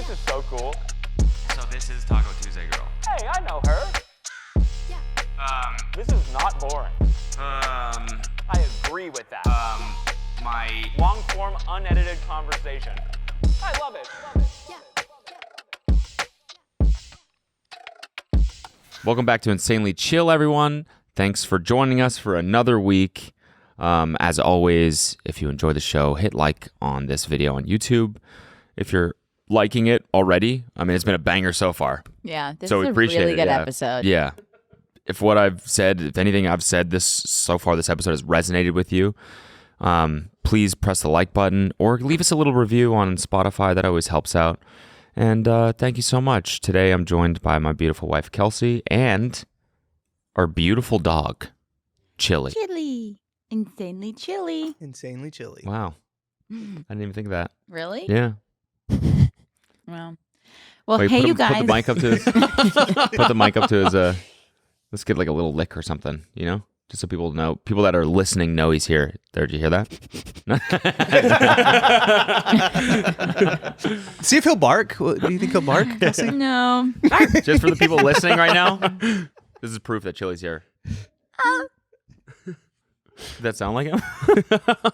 This is so cool. So this is Taco Tuesday Girl. Hey, I know her. Yeah. This is not boring. I agree with that. My... Long-form, unedited conversation. I love it. Welcome back to Insanely Chill, everyone. Thanks for joining us for another week. As always, if you enjoy the show, hit like on this video on YouTube. If you're liking it already, I mean, it's been a banger so far. Yeah, this So is we a appreciate really it, good yeah. episode. Yeah. If anything I've said this so far, this episode has resonated with you, please press the like button or leave us a little review on Spotify. That always helps out. And thank you so much. Today I'm joined by my beautiful wife, Kelsey, and our beautiful dog, Chili. Chili. Insanely chilly. Insanely chilly. Wow. I didn't even think of that. Really? Yeah. Well, Wait, hey, you guys. Put the mic up to his... put the mic up to his... let's get like a little lick or something, you know? Just so people know. People that are listening know he's here. There, did you hear that? See if he'll bark. Do you think he'll bark, Kelsey? No. Just for the people listening right now, this is proof that Chili's here. Did that sound like him?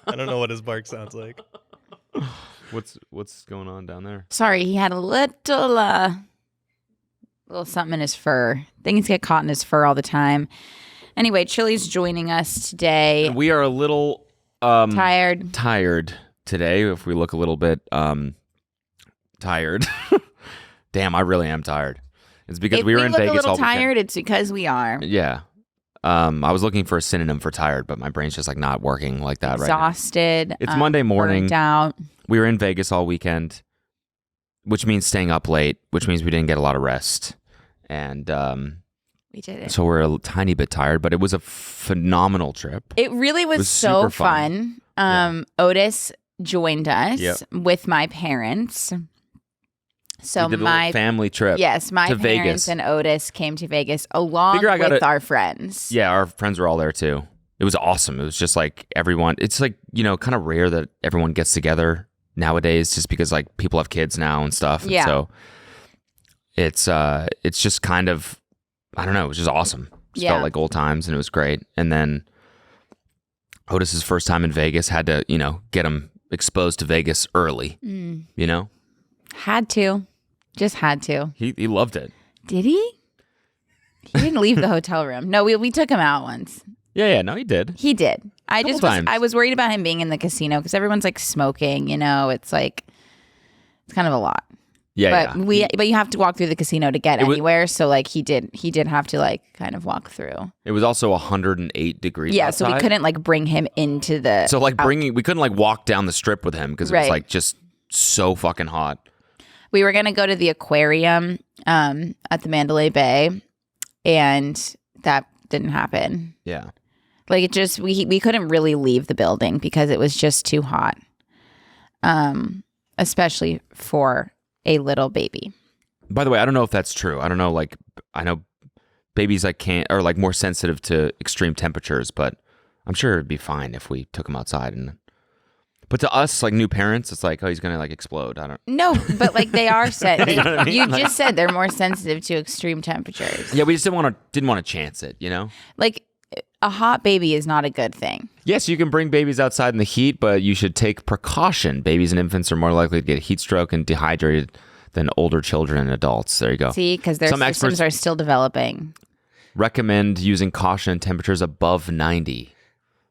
I don't know what his bark sounds like. What's going on down there? Sorry, he had a little something in his fur. Things get caught in his fur all the time. Anyway, Chili's joining us today. We are a little Tired today. If we look a little bit tired. Damn, I really am tired. It's because If we were in look Vegas a little all weekend. tired, it's because we are Yeah. I was looking for a synonym for tired, but my brain's just like not working like that right now. exhausted. It's Monday morning. Burnt out. We were in Vegas all weekend, which means staying up late, which means we didn't get a lot of rest. And We did it. so we're a tiny bit tired, but it was a phenomenal trip. It really was so super fun. Otis joined us Yep. with my parents. So We did a little family trip. yes, my to parents Vegas. and Otis came to Vegas along Figure I with gotta- our friends. Yeah, our friends were all there too. It was awesome. It was just like everyone, it's like, you know, kind of rare that everyone gets together nowadays just because like people have kids now and stuff. And Yeah. so it's just kind of, I don't know, it was just awesome. Just Yeah. felt like old times and it was great. And then Otis's first time in Vegas had to, you know, get him exposed to Vegas early, you know? Had to. Just had to. He loved it. Did he? He didn't leave the hotel room. No, we took him out once. Yeah, no, he did. He did. Couple times. I was worried about him being in the casino because everyone's like smoking, you know, it's like it's kind of a lot. Yeah, But you have to walk through the casino to get It was- anywhere. So like he did have to like kind of walk through. It was also 108 degrees Yeah, so we outside. couldn't like bring him into the So like we couldn't like walk down the strip with him because it was Right. like just so fucking hot. We were gonna go to the aquarium at the Mandalay Bay, and that didn't happen. Yeah. Like it just we couldn't really leave the building because it was just too hot. Especially for a little baby. By the way, I don't know if that's true. I don't know. Like, I know babies are like more sensitive to extreme temperatures, but I'm sure it'd be fine if we took him outside. But to us, like new parents, it's like, oh, he's gonna like explode. I don't. No, but like they are You know what I mean? You Like- just said they're more sensitive to extreme temperatures. Yeah, we just didn't want to chance it. You know. Like a hot baby is not a good thing. Yes, you can bring babies outside in the heat, but you should take precaution. Babies and infants are more likely to get heat stroke and dehydrated than older children and adults. There you go. See, because their Some systems experts- are still developing. Recommend using caution in temperatures above 90.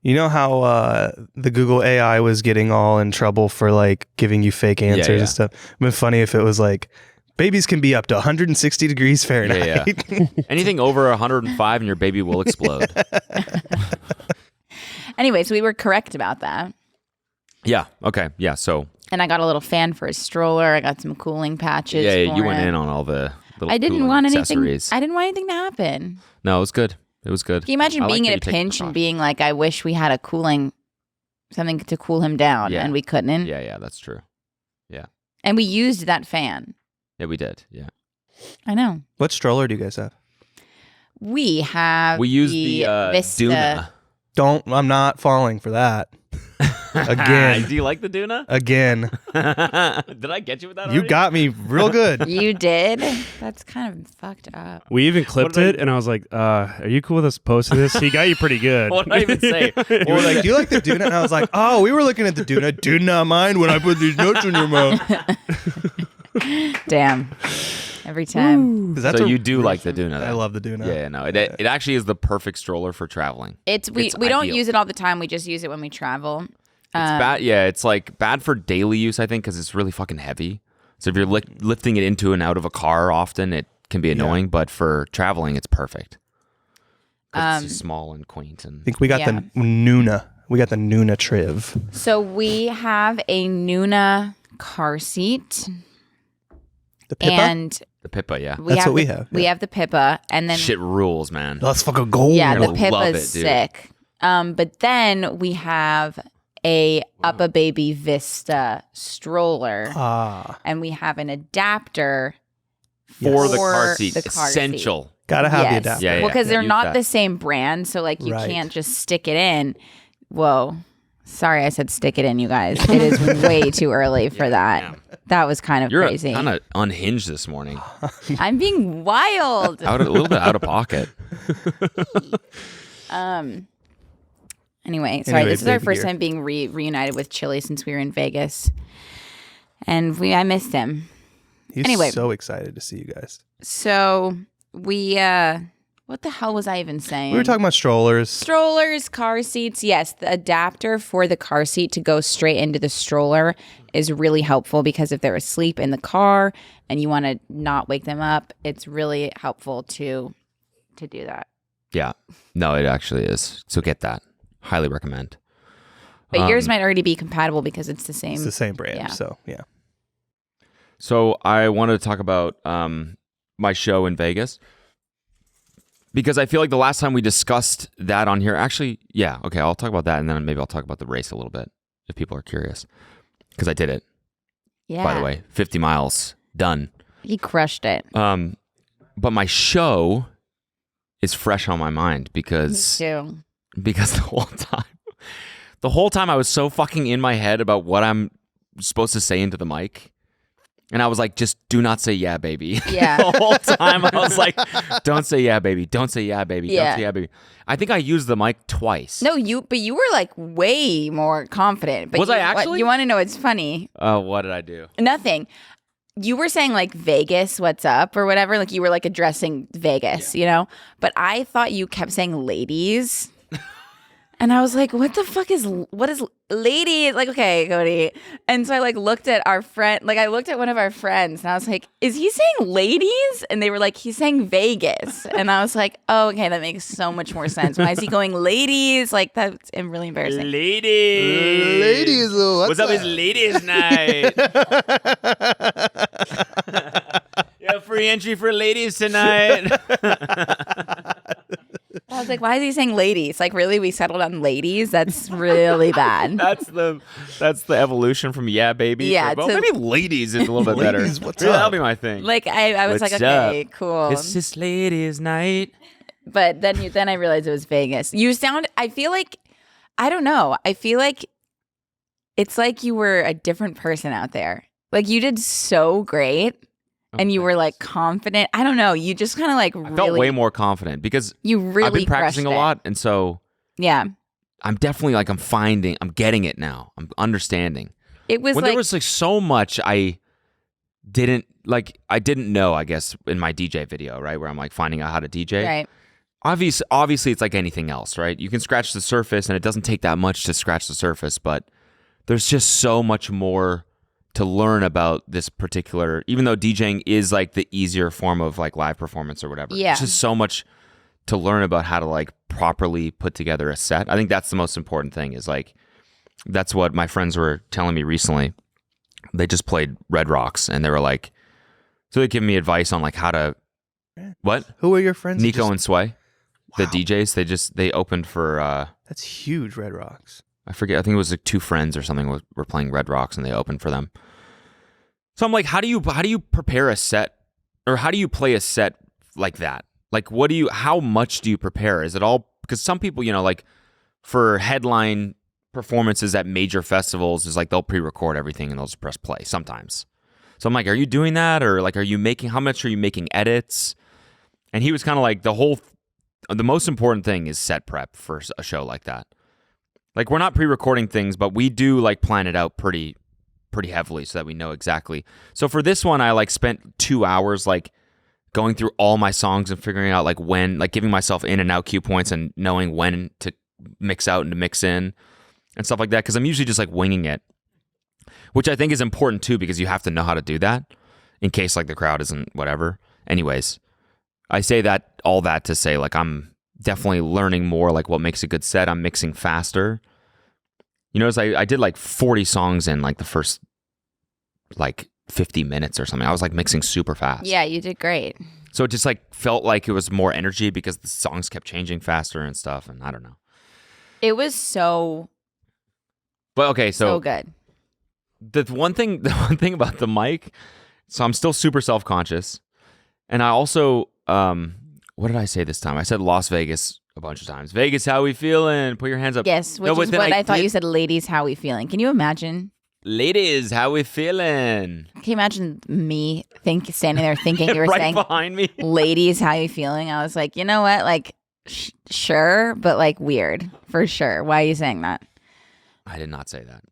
You know how the Google AI was getting all in trouble for like giving you fake answers yeah. and stuff? It'd been funny if it was like, babies can be up to 160 degrees Fahrenheit. Yeah. Anything over 105 and your baby will explode. Anyway, so we were correct about that. Yeah. Okay. Yeah. So And I got a little fan for his stroller. I got some cooling patches. yeah, for you went it. in on all the little I didn't cooling want anything. accessories. I didn't want anything to happen. No, it was good. It was good. Can you imagine I like being that in you a take pinch and precaution. being like, I wish we had something to cool him down, Yeah. and we couldn't. Yeah, that's true. And we used that fan. Yeah, we did. Yeah. I know. What stroller do you guys have? We have We used the Vista. Duna. I'm not falling for that. Again. Do you like the Duna? Again. Did I get you with that? You already? got me real good. You did? That's kind of fucked up. We even clipped it, and I was like, "Are you cool with us posting this?" He got you pretty good. What did I even say? You were like, do you like the Duna? And I was like, oh, we were looking at the Duna. Do not mind when I put these notes in your mouth. Damn. Every time. So you do like the Duna? I love the Duna. Yeah, no, it actually is the perfect stroller for traveling. We don't ideal. use it all the time. We just use it when we travel. It's bad. Yeah, it's like bad for daily use, I think, because it's really fucking heavy. So if you're lifting it into and out of a car often, it can be annoying. But for traveling, it's perfect. 'Cause it's small and quaint. And I think we got the Nuna. We got the Nuna Triv. So we have a Nuna car seat. The Pippa? And the Pippa, yeah. That's what we have. We have the Pippa, and then Shit rules, man. Let's fucking go. yeah, the You're gonna love Pippa's it, dude. sick. But then we have a Uppa Baby Vista stroller, and we have an adapter For the car seat. the car Essential. seat. Gotta have the Yes. adapter. Yeah, Well, because they're use not that. the same brand, so like you Right. can't just stick it in. Whoa. Sorry, I said stick it in, you guys. It is way too early for that. yeah. That was kind of You're crazy. kind of unhinged this morning. I'm being wild. A little bit out of pocket. Anyway, sorry, Anyway, this is our baby first gear. time being reunited with Chili since we were in Vegas, and I missed him. He's Anyway. so excited to see you guys. So we what the hell was I even saying? We were talking about strollers. Strollers, car seats. Yes, the adapter for the car seat to go straight into the stroller is really helpful because if they're asleep in the car and you want to not wake them up, it's really helpful to do that. Yeah. No, it actually is. So get that. Highly recommend. But yours might already be compatible because it's the same. It's the same brand. Yeah. So, yeah. So I wanted to talk about my show in Vegas because I feel like the last time we discussed that on here, actually, yeah, okay, I'll talk about that and then maybe I'll talk about the race a little bit if people are curious because I did it. Yeah. By the way, 50 miles done. He crushed it. But my show is fresh on my mind Me because too. the whole time I was so fucking in my head about what I'm supposed to say into the mic. And I was like, just do not say yeah, baby. Yeah. The whole time I was like, don't say yeah, baby. Don't say yeah, baby. Yeah. Don't say yeah, baby. I think I used the mic twice. No, but you were like way more confident. But Was I actually? You want to know what's funny? What did I do? Nothing. You were saying like Vegas, what's up or whatever. Like you were like addressing Vegas, you know? But I thought you kept saying ladies. And I was like, what is ladies? Like, okay, Cody. And so I like looked at our friend, like I looked at one of our friends and I was like, is he saying ladies? And they were like, he's saying Vegas. And I was like, oh, okay, that makes so much more sense. Why is he going ladies? Like that's really embarrassing. Ladies. Ladies, what's up? up? It's ladies' night. Yeah, free entry for ladies tonight. I was like, why is he saying ladies? Like, really? We settled on ladies? That's really bad. That's the evolution from yeah, baby. Yeah, Well, to- maybe ladies is a little bit better. Ladies, what's Maybe up? That'll be my thing. Like, I was What's like, okay, up? cool. It's just ladies' night. But then I realized it was Vegas. I feel like, I don't know. I feel like it's like you were a different person out there. Like, you did so great. And you were like confident. I don't know. You just kind of like I really felt way more confident because You really I've been practicing a crushed it. lot, and so Yeah. I'm definitely like I'm getting it now. I'm understanding. It was When like there was like so much I didn't know, I guess, in my DJ video, right, where I'm like finding out how to DJ. right. Obviously, it's like anything else, right? You can scratch the surface, and it doesn't take that much to scratch the surface, but there's just so much more to learn about this particular, even though DJing is like the easier form of like live performance or whatever. Yeah. There's just so much to learn about how to like properly put together a set. I think that's the most important thing is like, that's what my friends were telling me recently. They just played Red Rocks and they were like, so they give me advice on like how to, what? Who are your friends? Nico and Sway, the DJs, they opened for, That's huge, Red Rocks. I forget. I think it was like two friends or something were playing Red Rocks and they opened for them. So I'm like, how do you prepare a set, or how do you play a set like that? Like, how much do you prepare? Is it all, because some people, you know, like for headline performances at major festivals is like they'll pre-record everything and they'll just press play sometimes. So I'm like, are you doing that? Or like, how much are you making edits? And he was kind of like, the most important thing is set prep for a show like that. Like, we're not pre-recording things, but we do like plan it out pretty heavily so that we know exactly. So for this one, I like spent 2 hours like going through all my songs and figuring out like when, like giving myself in and out cue points and knowing when to mix out and to mix in and stuff like that. Cause I'm usually just like winging it, which I think is important too, because you have to know how to do that in case like the crowd isn't whatever. Anyways, I say all that to say like I'm definitely learning more like what makes a good set. I'm mixing faster. You notice I did like 40 songs in like the first like 50 minutes or something. I was like mixing super fast. Yeah, you did great. So it just like felt like it was more energy because the songs kept changing faster and stuff. And I don't know. It was so okay, so good. The one thing about the mic, so I'm still super self-conscious. And I also, what did I say this time? I said Las Vegas a bunch of times. Vegas, how we feeling? Put your hands up. Yes, which is what I thought you said, ladies, how we feeling. Can you imagine? Ladies, how we feeling? Can you imagine me standing there thinking you were right saying, behind me? ladies, how you feeling? I was like, you know what? Like, sure, but like weird for sure. Why are you saying that? I did not say that.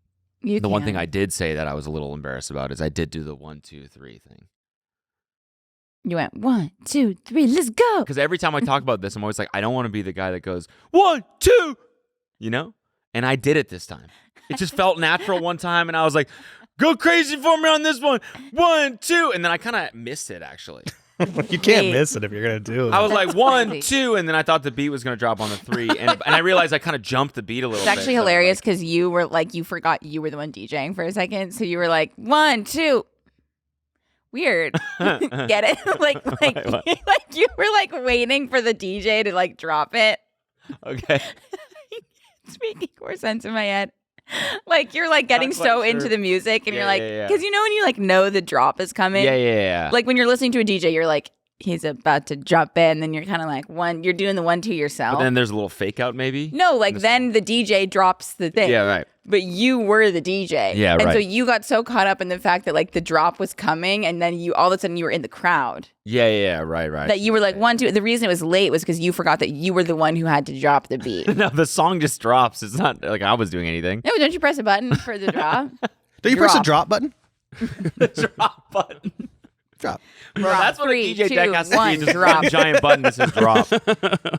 The one thing I did say that I was a little embarrassed about is I did do the 1, 2, 3 thing. You went 1, 2, 3, let's go. Because every time I talk about this, I'm always like, I don't want to be the guy that goes 1, 2, you know? And I did it this time. It just felt natural one time, and I was like, go crazy for me on this one. 1, 2. And then I kind of missed it, actually. You can't miss it if you're going to do it. I was like, 1, crazy. 2, and then I thought the beat was going to drop on the 3. And I realized I kind of jumped the beat a little bit. It's actually hilarious because you were like, you forgot you were the one DJing for a second. So you were like, 1, 2. Weird. Get it? like you were like waiting for the DJ to like drop it. Okay. It's making more sense in my head. Like you're like getting Not quite so sure. into the music and Yeah, you're like, yeah. because you know when you like know the drop is coming. Yeah. Like when you're listening to a DJ, you're like, he's about to drop in, then you're kind of like you're doing the 1, 2 yourself. But then there's a little fake out, maybe? No, like then the DJ drops the thing. Yeah, right. But you were the DJ. Yeah, and right. so you got so caught up in the fact that like the drop was coming and then you all of a sudden you were in the crowd. Yeah, right. That you were like 1, 2. The reason it was late was because you forgot that you were the one who had to drop the beat. No, the song just drops. It's not like I was doing anything. No, don't you press a button for the drop? Don't you press the drop button? The drop button. Drop. Bro, that's what a 3, DJ 2, deck has to 1, be. Just drop. one giant button that says drop.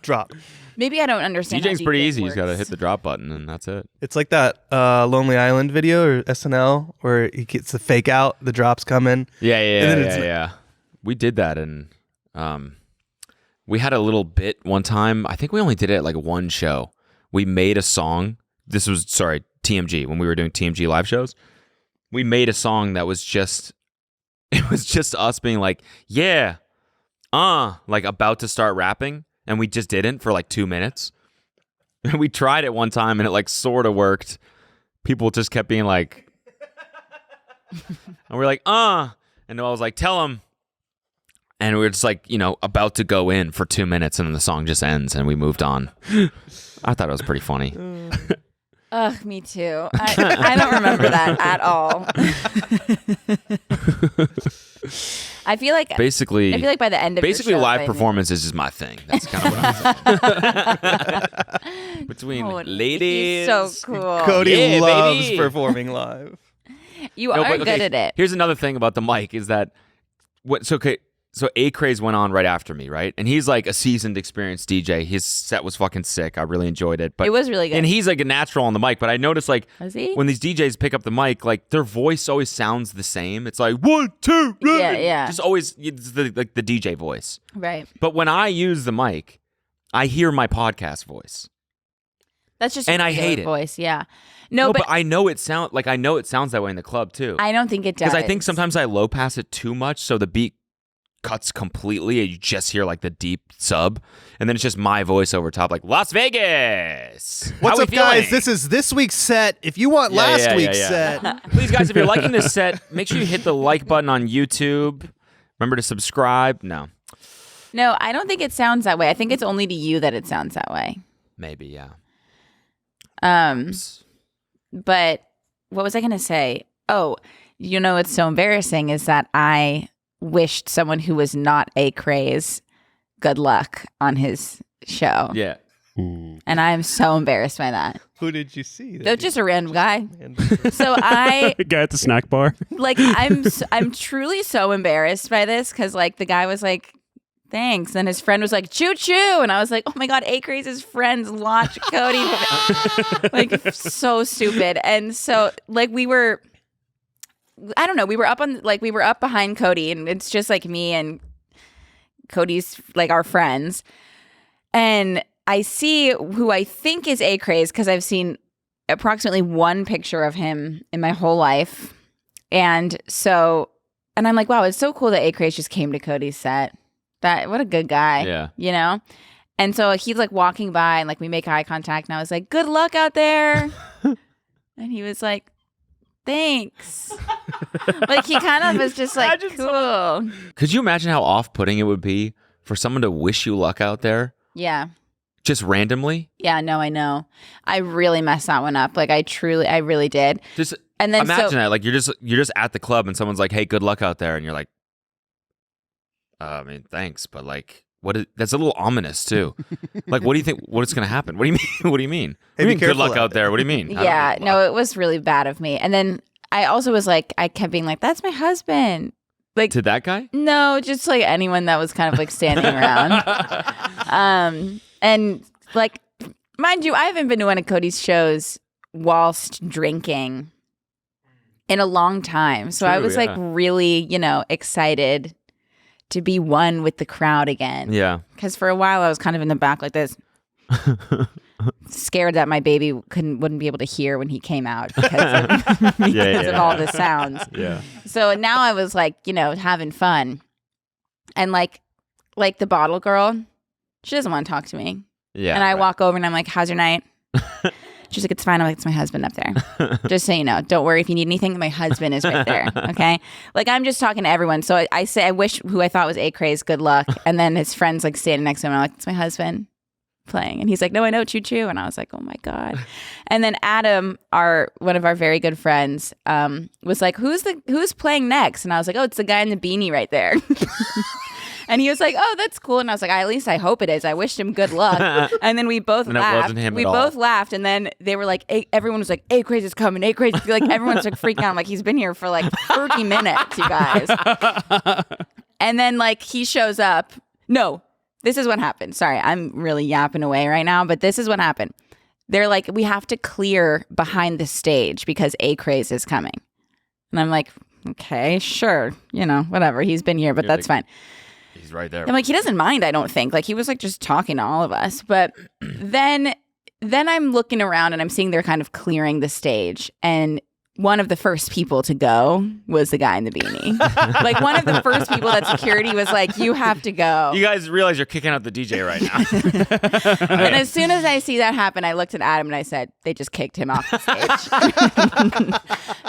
Drop. Maybe I don't understand. DJing's how pretty DJ easy. You just got to works. hit the drop button and that's it. It's like that Lonely Island video or SNL where he gets the fake out, the drops come in. Yeah. And then it's- Yeah. We did that and we had a little bit one time. I think we only did it at like one show. We made a song. This was, TMG, when we were doing TMG live shows. We made a song that was just, it was just us being like, yeah, like about to start rapping. And we just didn't for like 2 minutes. And we tried it one time and it like sort of worked. People just kept being like, and we're like, And Noel was like, tell him. And we were just like, about to go in for 2 minutes and then the song just ends and we moved on. I thought it was pretty funny. Ugh, me too. I don't remember that at all. I feel like by the end of your show, live performance is just my thing. That's kind of what I'm saying. Between ladies, he's so cool. Cody Yeah, loves baby. performing live. You are good at it. Here's another thing about the mic is that so A Craze went on right after me, right? And he's like a seasoned, experienced DJ. His set was fucking sick. I really enjoyed it. But It was really good. And he's like a natural on the mic. But I noticed like Was he? when these DJs pick up the mic, like their voice always sounds the same. It's like 1, 2, Yeah. just always it's the DJ voice. Right. But when I use the mic, I hear my podcast voice. That's just And your I hate regular it. voice. Yeah. No, No, but I know it sounds that way in the club too. I don't think it does. Because I think sometimes I low pass it too much, so the beat cuts completely, and you just hear like the deep sub, and then it's just my voice over top, like Las Vegas. What's How up, we guys? feeling? This is this week's set. If you want last week's set, Please, guys, if you're liking this set, make sure you hit the like button on YouTube. Remember to subscribe. No, I don't think it sounds that way. I think it's only to you that it sounds that way. maybe, yeah. But what was I going to say? Oh, you know, what's so embarrassing is that I wished someone who was not a craze good luck on his show. Yeah. And I'm so embarrassed by that. Who did you see? They're just a random guy. So I Guy at the snack bar. like I'm truly so embarrassed by this because like the guy was like, thanks, and his friend was like, choo choo, and I was like, oh my god, A Craze's friends watch Cody. Like so stupid. And so like we were up behind Cody, and it's just like me and Cody's like our friends, and I see who I think is A Craze because I've seen approximately one picture of him in my whole life. And I'm like, wow, it's so cool that A Craze just came to Cody's set. What a good guy. Yeah. You know? And so he's like walking by and like we make eye contact and I was like, good luck out there. And he was like, thanks. Like he kind of was just like, cool. Could you imagine how off-putting it would be for someone to wish you luck out there? Yeah. Just randomly? Yeah, no, I know. I really messed that one up. Like I really did. Just and then imagine that. Like you're just at the club and someone's like, hey, good luck out there. And you're like, I mean, thanks. But like, that's a little ominous too. Like, what do you think? What's going to happen? What do you mean? What do you mean? Hey, What do you be mean good careful luck out out there? What do you mean? Yeah, no, it was really bad of me. And then I also was like, I kept being like, that's my husband. Like To that guy? No, just like anyone that was kind of like standing around. And like, mind you, I haven't been to one of Cody's shows whilst drinking in a long time. So I True, was like yeah. really, excited to be one with the crowd again. Yeah. Because for a while I was kind of in the back like this, scared that my baby wouldn't be able to hear when he came out because of all the sounds. Yeah. So now I was like, having fun. And like the bottle girl, she doesn't want to talk to me. Yeah. And I right. walk over and I'm like, how's your night? She's like, it's fine. I'm like, it's my husband up there. Just so you know, don't worry if you need anything. My husband is right there. Okay. Like I'm just talking to everyone. So I say, I wish who I thought was A Craze good luck. And then his friend's like standing next to him. And I'm like, it's my husband playing. And he's like, no, I know, choo choo. And I was like, oh my God. And then Adam, one of our very good friends, was like, who's playing next? And I was like, oh, it's the guy in the beanie right there. And he was like, oh, that's cool. And I was like, at least I hope it is. I wished him good luck. And then we both And it laughed. wasn't him we at all. both laughed. And then they were like, everyone was like, A Craze is coming. A Craze. Like everyone's like freaking out. I'm like, he's been here for like 30 minutes, you guys. And then like he shows up. No, this is what happened. Sorry, I'm really yapping away right now. But this is what happened. They're like, we have to clear behind the stage because A Craze is coming. And I'm like, okay, sure. Whatever. He's been here, but You're that's like, fine. He's right there. I'm like, he doesn't mind, I don't think. Like, he was like just talking to all of us. But then I'm looking around and I'm seeing they're kind of clearing the stage. And one of the first people to go was the guy in the beanie. Like, one of the first people that security was like, you have to go. You guys realize you're kicking out the DJ right now. And as soon as I see that happen, I looked at Adam and I said, they just kicked him off the stage.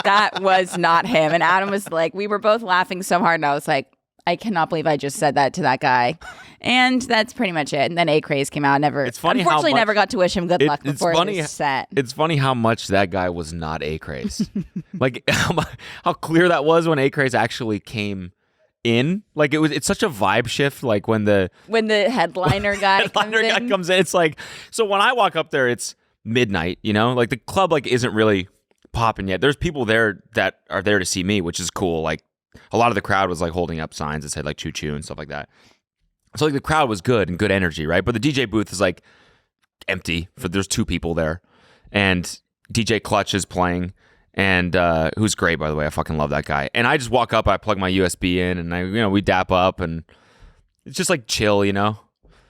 That was not him. And Adam was like, we were both laughing so hard. And I was like, I cannot believe I just said that to that guy. And that's pretty much it. And then A Craze came out. It's funny how unfortunately, much- never got to wish him good luck it's before funny- his set. It's funny how much that guy was not A Craze. Like how clear that was when A Craze actually came in. Like it's such a vibe shift. Like when the headliner guy headliner comes guy in. comes in, it's like, so when I walk up there, it's midnight. Like the club like isn't really popping yet. There's people there that are there to see me, which is cool. Like a lot of the crowd was like holding up signs that said like choo choo and stuff like that. So like the crowd was good and good energy, right? But the DJ booth is like empty. There's two people there, and DJ Clutch is playing, and who's great, by the way. I fucking love that guy. And I just walk up, I plug my USB in, and we dap up, and it's just like chill,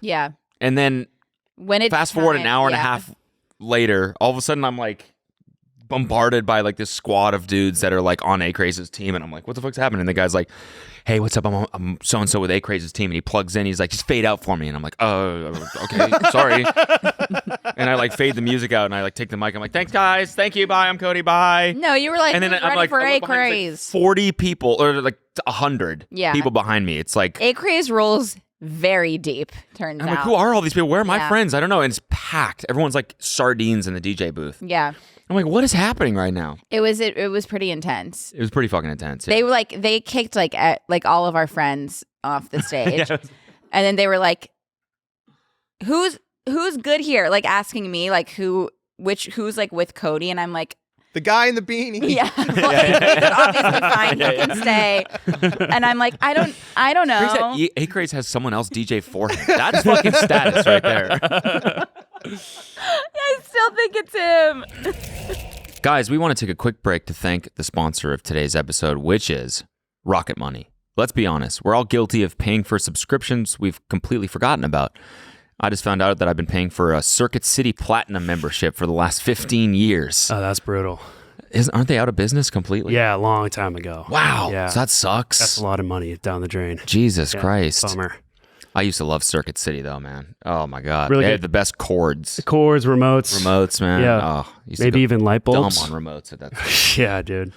Yeah. And then When it's fast forward an time- hour and a yeah. half later, all of a sudden I'm like bombarded by like this squad of dudes that are like on A Craze's team, and I'm like, what the fuck's happening? And the guy's like, hey, what's up? I'm so-and-so with A-Craze's team. And he plugs in. He's like, just fade out for me. And I'm like, oh, okay, sorry. And I like fade the music out and I like take the mic. I'm like, thanks, guys. Thank you. Bye. I'm Cody. Bye. No, you were like, and then I'm I'm ready like, for I look behind, A-Craze. it's like 40 people or like 100 people behind me. It's like A-Craze rolls very deep, turns I'm out. like, who are all these people? Where are my Yeah. friends? I don't know. And it's packed. Everyone's like sardines in the DJ booth. Yeah. I'm like, what is happening right now? It was pretty intense. It was pretty fucking intense. Yeah. They were like, they kicked like all of our friends off the stage. And then they were like, who's good here? Like asking me like who's like with Cody. And I'm like, The guy in the beanie. yeah, obviously fine. You can stay. And I'm like, I don't know. A-Craze has someone else DJ for him. That's fucking status right there. I still think it's him. Guys, we want to take a quick break to thank the sponsor of today's episode, which is Rocket Money. Let's be honest, we're all guilty of paying for subscriptions we've completely forgotten about. I just found out that I've been paying for a Circuit City Platinum membership for the last 15 years. Oh, that's brutal. Aren't they out of business completely? Yeah, a long time ago. Wow. Yeah. So that sucks. That's a lot of money down the drain. Jesus Yeah, Christ. Bummer. I used to love Circuit City though, man. Oh my God. Really They good. had the best cords. Cords, remotes. Remotes, man. Yeah. Oh, used to Maybe go even light dumb bulbs. on remotes at that time. Yeah, dude.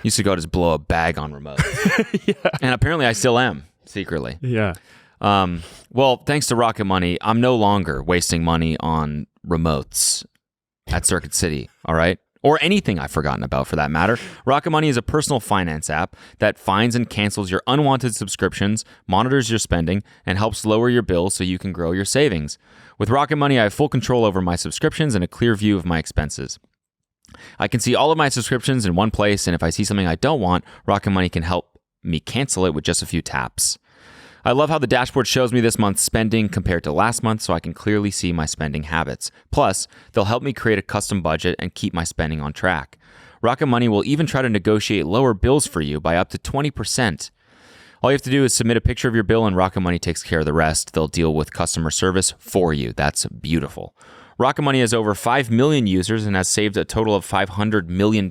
Used to go just blow a bag on remotes. And apparently I still am, secretly. Yeah. Well, thanks to Rocket Money, I'm no longer wasting money on remotes at Circuit City, all right? Or anything I've forgotten about for that matter. Rocket Money is a personal finance app that finds and cancels your unwanted subscriptions, monitors your spending, and helps lower your bills so you can grow your savings. With Rocket Money, I have full control over my subscriptions and a clear view of my expenses. I can see all of my subscriptions in one place, and if I see something I don't want, Rocket Money can help me cancel it with just a few taps. I love how the dashboard shows me this month's spending compared to last month so I can clearly see my spending habits. Plus, they'll help me create a custom budget and keep my spending on track. Rocket Money will even try to negotiate lower bills for you by up to 20%. All you have to do is submit a picture of your bill and Rocket Money takes care of the rest. They'll deal with customer service for you. That's beautiful. Rocket Money has over 5 million users and has saved a total of $500 million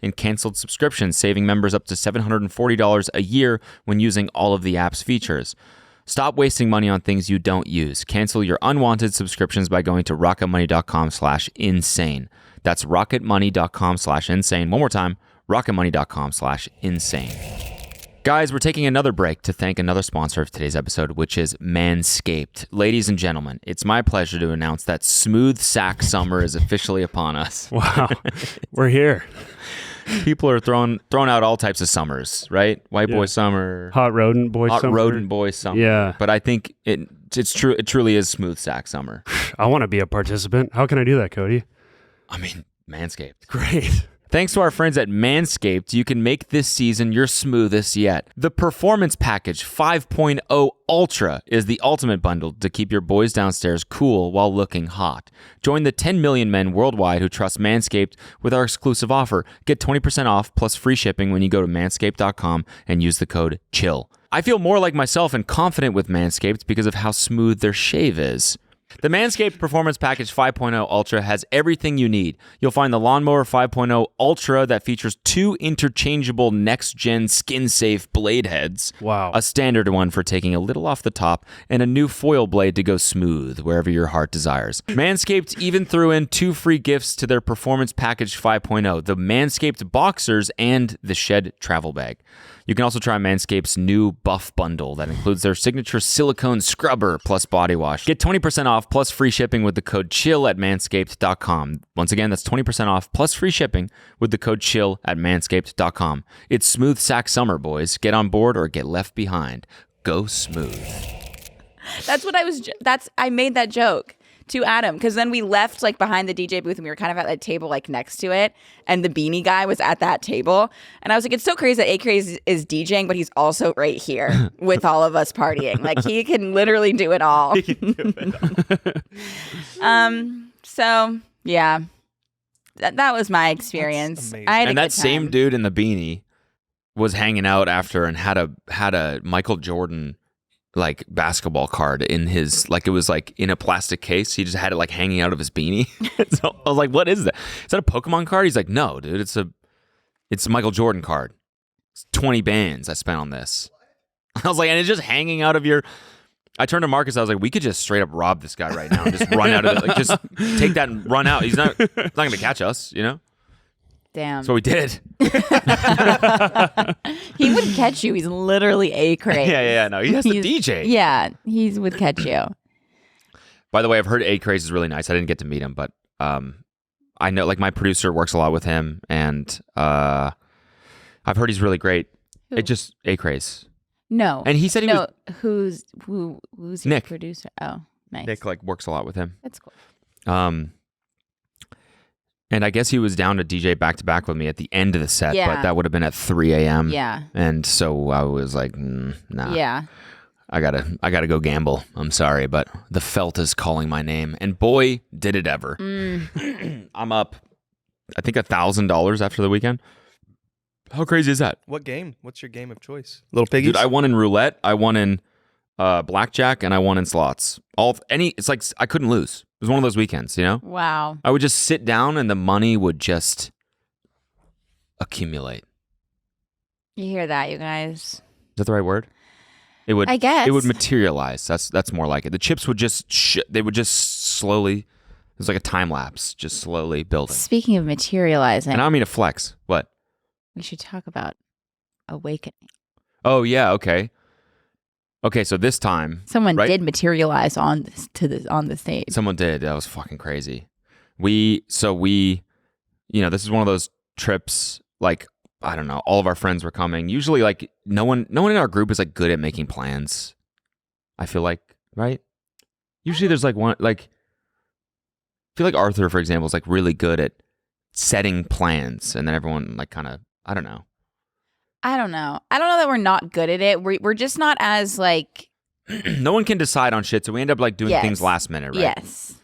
in canceled subscriptions, saving members up to $740 a year when using all of the app's features. Stop wasting money on things you don't use. Cancel your unwanted subscriptions by going to rocketmoney.com/insane. That's rocketmoney.com/insane. One more time, rocketmoney.com/insane. Guys, we're taking another break to thank another sponsor of today's episode, which is Manscaped. Ladies and gentlemen, it's my pleasure to announce that smooth sack summer is officially upon us. Wow. We're here. People are throwing out all types of summers, right? White boy summer, Hot rodent boy hot summer. rodent boy summer. Yeah. But I think it's true. It truly is smooth sack summer. I want to be a participant. How can I do that, Cody? I mean, Manscaped. Great. Thanks to our friends at Manscaped, you can make this season your smoothest yet. The Performance Package 5.0 Ultra is the ultimate bundle to keep your boys downstairs cool while looking hot. Join the 10 million men worldwide who trust Manscaped with our exclusive offer. Get 20% off plus free shipping when you go to manscaped.com and use the code CHILL. I feel more like myself and confident with Manscaped because of how smooth their shave is. The Manscaped Performance Package 5.0 Ultra has everything you need. You'll find the Lawnmower 5.0 Ultra that features 2 interchangeable next-gen skin-safe blade heads. Wow. A standard one for taking a little off the top, and a new foil blade to go smooth wherever your heart desires. Manscaped even threw in 2 free gifts to their Performance Package 5.0, the Manscaped Boxers and the Shed Travel Bag. You can also try Manscaped's new Buff Bundle that includes their signature silicone scrubber plus body wash. Get 20% off plus free shipping with the code CHILL at manscaped.com. Once again, that's 20% off plus free shipping with the code CHILL at manscaped.com. It's smooth sack summer, boys. Get on board or get left behind. Go smooth. I made that joke to Adam because then we left like behind the DJ booth and we were kind of at that table like next to it, and the beanie guy was at that table, and I was like, it's so crazy that A-Craze is DJing, but he's also right here with all of us partying. Like he can literally do it all. So yeah, that was my experience. amazing. I had a And that good same time. dude in the beanie was hanging out after and had a Michael Jordan like basketball card in his, like it was like in a plastic case. He just had it like hanging out of his beanie. So I was like, what is that? Is that a Pokemon card? He's like, no, dude, it's a Michael Jordan card. It's 20 bands I spent on this. I was like, and it's just hanging out of your. I turned to Marcus. I was like, we could just straight up rob this guy right now and just run out of it. Like, just take that and run out. He's not going to catch us, you know? Damn. So we did. He would catch you. He's literally a craze. Yeah. No, he has the DJ. Yeah, he would catch you. By the way, I've heard A Craze is really nice. I didn't get to meet him, but I know like my producer works a lot with him, and I've heard he's really great. Who? It just A Craze. No. And he said he was who's your Nick. producer? Oh, nice. Nick like works a lot with him. That's cool. And I guess he was down to DJ back to back with me at the end of the set, Yeah. but that would have been at 3 a.m. Yeah. And so I was like, nah. Yeah. I gotta go gamble. I'm sorry, but the felt is calling my name, and boy, did it ever. I'm up, I think $1,000 after the weekend. How crazy is that, What game? What's your game of choice? Little piggies? dude? I won in roulette, I won in blackjack, and I won in slots. It's like I couldn't lose. It was one of those weekends, you know. Wow. I would just sit down, and the money would just accumulate. You hear that, you guys? Is that the right word? It would. I guess. It would materialize. That's more like it. The chips would just. They would just slowly. It was like a time lapse, just slowly building. Speaking of materializing, And I don't mean to flex. What? we should talk about awakening. Oh yeah. Okay. Okay. So this time, Someone right? did materialize on the stage. Someone did. That was fucking crazy. We. This is one of those trips. Like, I don't know. All of our friends were coming. Usually, like no one in our group is like good at making plans. I feel like, right? Usually, there's like one like. I feel like Arthur, for example, is like really good at setting plans, and then everyone like kind of. I don't know. I don't know that we're not good at it. We're just not as like. No one can decide on shit, so we end up like doing Yes. things last minute, right? Yes.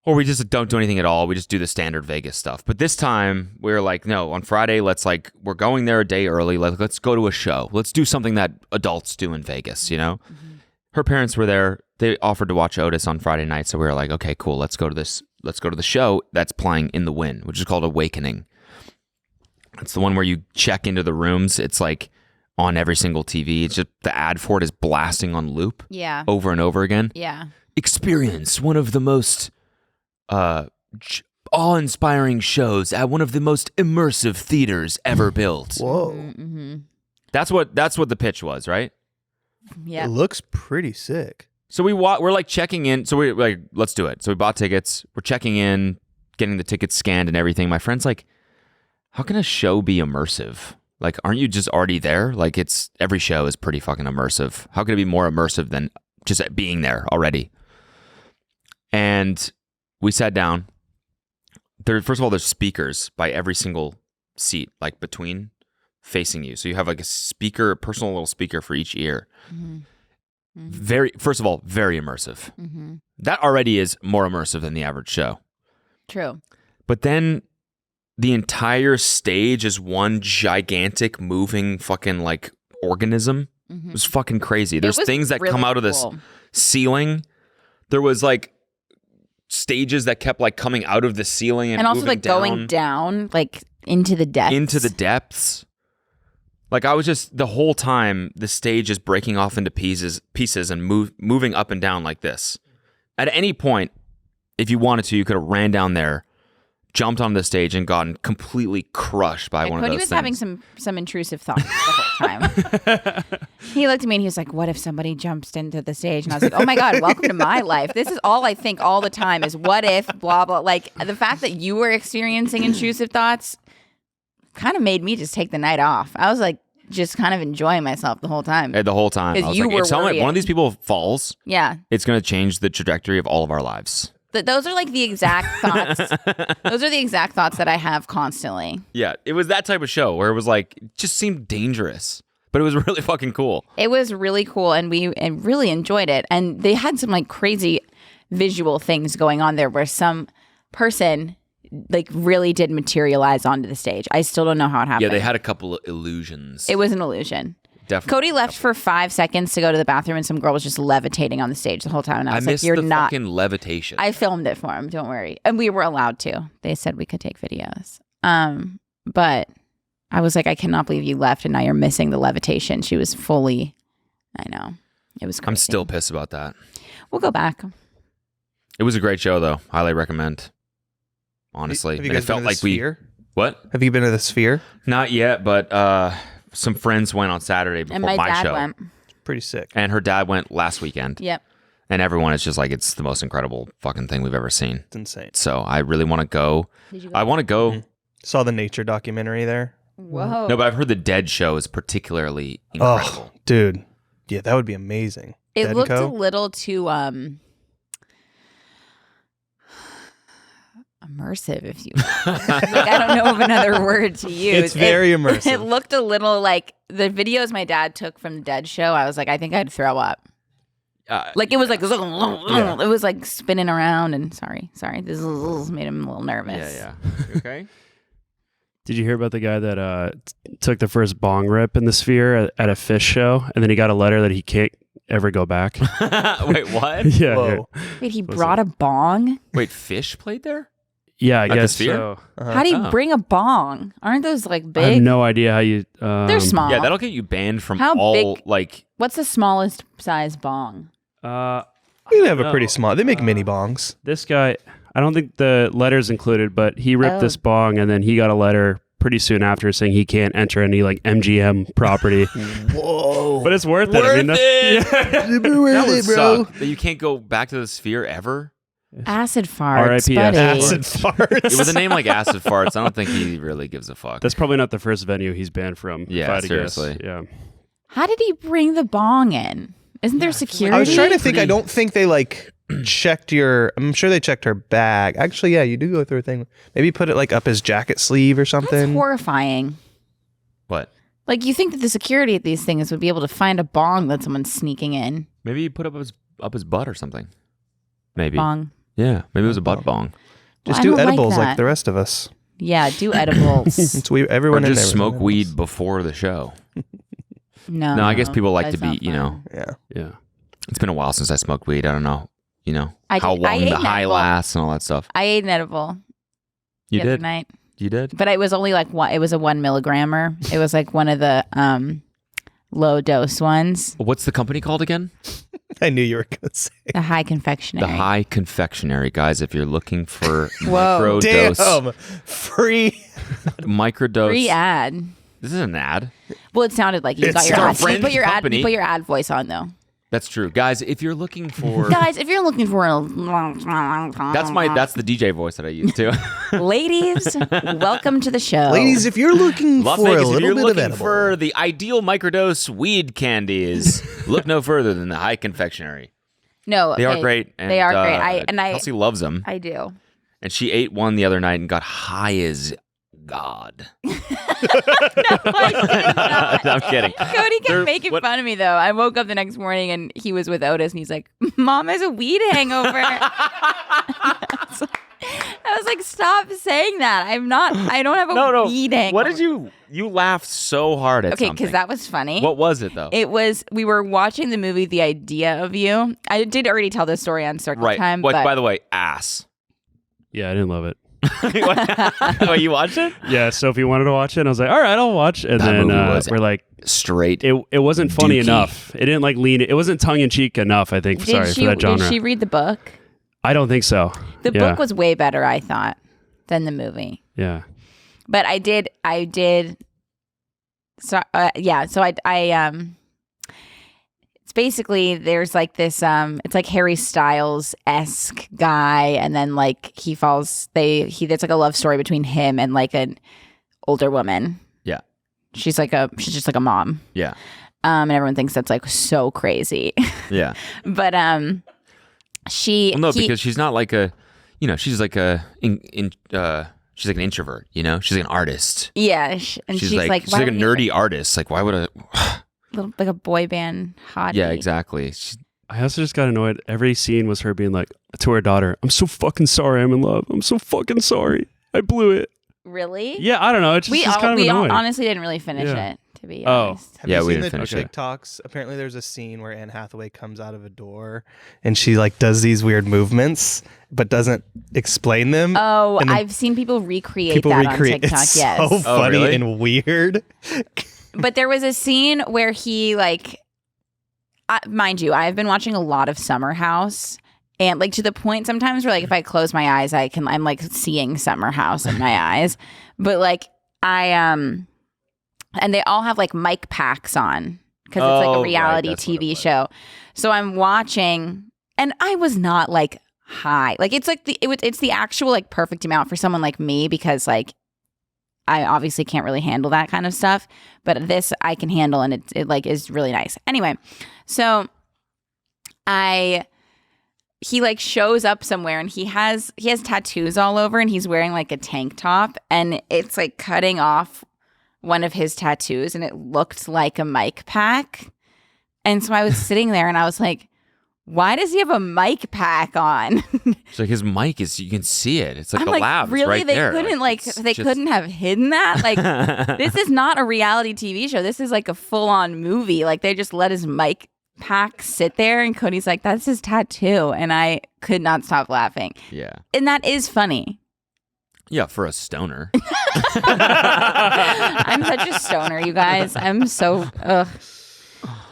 Or we just don't do anything at all. We just do the standard Vegas stuff. But this time we were like, no, on Friday, we're going there a day early. Let's go to a show. Let's do something that adults do in Vegas, you know? Mm-hmm. Her parents were there. They offered to watch Otis on Friday night. So we were like, okay, cool. Let's go to the show that's playing in the Wynn, which is called Awakening. It's the one where you check into the rooms. It's like on every single TV. It's just the ad for it is blasting on loop Yeah. over and over again. Yeah. Experience one of the most awe-inspiring shows at one of the most immersive theaters ever built. Whoa. Mm-hmm. That's what the pitch was, right? Yeah. It looks pretty sick. So we're like checking in. So we're like, let's do it. So we bought tickets. We're checking in, getting the tickets scanned and everything. My friend's like, how can a show be immersive? Like, aren't you just already there? Like, every show is pretty fucking immersive. How can it be more immersive than just being there already? And we sat down. First of all, there's speakers by every single seat, like between facing you. So you have like a personal little speaker for each ear. Mm-hmm. First of all, very immersive. Mm-hmm. That already is more immersive than the average show. True. But then the entire stage is one gigantic moving fucking like organism. Mm-hmm. It was fucking crazy. There's was things that really come out of this cool. ceiling. There was like stages that kept like coming out of the ceiling and also moving like going down like into the depths. into the depths. Like I was just the whole time the stage is breaking off into pieces and moving up and down like this. At any point, if you wanted to, you could have ran down there, jumped on the stage, and gotten completely crushed by one Cody of those was things. having some intrusive thoughts the whole time. He looked at me and he was like, "What if somebody jumps into the stage?" And I was like, "Oh my god, welcome to my life. This is all I think all the time is what if blah blah." Like the fact that you were experiencing intrusive thoughts kind of made me just take the night off. I was like just kind of enjoying myself the whole time. The whole time. I 'Cause was you like, were if one worrying. of these people falls, Yeah. it's going to change the trajectory of all of our lives. Those are like the exact thoughts. Those are the exact thoughts that I have constantly. Yeah, it was that type of show where it was like, it just seemed dangerous, but it was really fucking cool. It was really cool and we really enjoyed it. And they had some like crazy visual things going on there where some person like really did materialize onto the stage. I still don't know how it happened. Yeah, they had a couple of illusions. It was an illusion. Definitely. Cody left for 5 seconds to go to the bathroom and some girl was just levitating on the stage the whole time. And I I was like, missed you're the not. fucking levitation. I filmed it for him. Don't worry. And we were allowed to. They said we could take videos. But I was like, I cannot believe you left and now you're missing the levitation. She was fully I know. It was crazy. I'm still pissed about that. We'll go back. It was a great show, though. Highly recommend. Honestly, Have you and guys it felt been to the like Sphere? What? Have you been to the Sphere? Not yet, but some friends went on Saturday before And my dad show, went. Pretty sick. and her dad went last weekend. Yep. And everyone is just like, it's the most incredible fucking thing we've ever seen. It's insane. So I really want to go. Did you go? I want to go. Saw the nature documentary there. Whoa. No, but I've heard the Dead show is particularly incredible. Oh, dude. Yeah, that would be amazing. It Dead looked Co? a little too immersive, if you like, I don't know of another word to use. It's very immersive. It looked a little like the videos my dad took from the Dead show. I was like, I think I'd throw up. Like it was like it was like spinning around and sorry, this made him a little nervous. Yeah. You okay. Did you hear about the guy that took the first bong rip in the Sphere at a fish show, and then he got a letter that he can't ever go back? Wait, what? Yeah. Whoa. Wait, he brought a bong? Wait, Fish played there? Yeah, I the guess Sphere? so. How do you Oh. bring a bong? Aren't those like big? I have no idea how you. They're small. Yeah, that'll get you banned from How all big- like. What's the smallest size bong? You have a pretty No. small. They make mini bongs. This guy, I don't think the letter's included, but he ripped Oh. this bong, and then he got a letter pretty soon after saying he can't enter any like MGM property. Whoa. But it's worth it. I mean, That would suck. That you can't go back to the Sphere ever. Acid farts, R.I.P. buddy. Acid farts. With a name like Acid Farts, I don't think he really gives a fuck. that's probably not the first venue he's banned from. Yeah, if I had to guess. seriously. Yeah. How did he bring the bong in? Isn't there security? I was trying to think. I don't think they like checked your. I'm sure they checked her bag. Actually, yeah, you do go through a thing. Maybe put it like up his jacket sleeve or That's something. horrifying. What? Like you think that the security at these things would be able to find a bong that someone's sneaking in. Maybe he put up his butt or something. Maybe. Bong. Yeah, maybe it was a butt bong. Just I do don't like edibles like that. the rest of us. Yeah, do edibles. It's we Or everyone in just there was smoke on weed edibles. before the show. No. No, I guess people like to that's be, not fun. Yeah. Yeah. It's been a while since I smoked weed. I don't know, I how did- I long ate the an high edible. lasts and all that stuff. I ate an edible You the other did? night. You did? But it was only like one. It was a 1 milligrammer. It was like one of the low dose ones. What's the company called again? I knew you were going to say. The high confectionery. The High Confectionery, guys. If you're looking for Whoa. microdose, Free. microdose. Free ad. This is an ad. Well, it sounded like you It's got your our ad. You friend's put your ad. company. You put your ad voice on though. That's true, guys. If you're looking for, Guys, if you're looking for a that's the DJ voice that I use too. ladies, welcome to the show. Ladies, if you're looking Las for Vegas, a if little you're bit of looking edible. for the ideal microdose weed candies, look no further than the High Confectionery. No, They are okay, great. And, they are great. Kelsey loves them, I do. and she ate one the other night and got high as God. I'm kidding. Cody kept They're- making what- fun of me though. I woke up the next morning and he was with Otis and he's like, "Mom has a weed hangover." I was like, "Stop saying that. I don't have a weed hangover." What did you laughed so hard at Okay, something. because that was funny. What was it though? It was, we were watching the movie The Idea of You. I did already tell this story on Circle right. Time, What, but by the way, ass. Yeah, I didn't love it. Oh, you watched it? Yeah, Sophie wanted to watch it, and I was like, all right, I'll watch. And That then movie was we're like, Straight. it wasn't funny Dookie. enough. It didn't like lean. It wasn't tongue in cheek enough. I think. Sorry for that genre. Did she read the book? I don't think so. The Yeah. book was way better, I thought, than the movie. Yeah. But I did. So it's basically there's like this. It's like Harry Styles-esque guy, and then like he falls. There's like a love story between him and like an older woman. Yeah. She's just like a mom. Yeah. And everyone thinks that's like so crazy. Yeah. But Well, no, because she's not like a, she's like a, she's like an introvert, she's like an artist. yeah, and She's like why a don't you- nerdy artist. Like, why would a, like a boy band hottie. yeah, exactly. I also just got annoyed. Every scene was her being like to her daughter, "I'm so fucking sorry. I'm in love. I'm so fucking sorry. I blew it." Really? Yeah, I don't know. It's just We it's kind of annoying. honestly didn't really finish Yeah. it, to be Oh. honest. Have Yeah, you we seen didn't the finish it. TikToks? Apparently, there's a scene where Anne Hathaway comes out of a door and she like does these weird movements, but doesn't explain them. Oh, And then I've seen people recreate people that recreate. on TikTok. It's Yes, so funny really? and weird. but there was a scene where he like mind you, I've been watching a lot of Summer House. And like to the point sometimes where like if I close my eyes, I'm like seeing Summer House in my eyes. But like and they all have like mic packs on because it's like a reality TV show. So I'm watching, and I was not like high. Like it's like it's the actual like perfect amount for someone like me because like I obviously can't really handle that kind of stuff. But this I can handle, and it like is really nice. Anyway, so he like shows up somewhere and he has tattoos all over and he's wearing like a tank top and it's like cutting off one of his tattoos and it looked like a mic pack. And so I was sitting there and I was like, why does he have a mic pack on? It's like his mic is, you can see it. It's like I'm a like, lab. really? Right They there. couldn't It's couldn't have hidden that? Like this is not a reality TV show. This is like a full on movie. Like they just let his mic pack sit there and Cody's like, that's his tattoo. And I could not stop laughing. Yeah. And that is funny. Yeah, for a stoner. I'm such a stoner, you guys. I'm so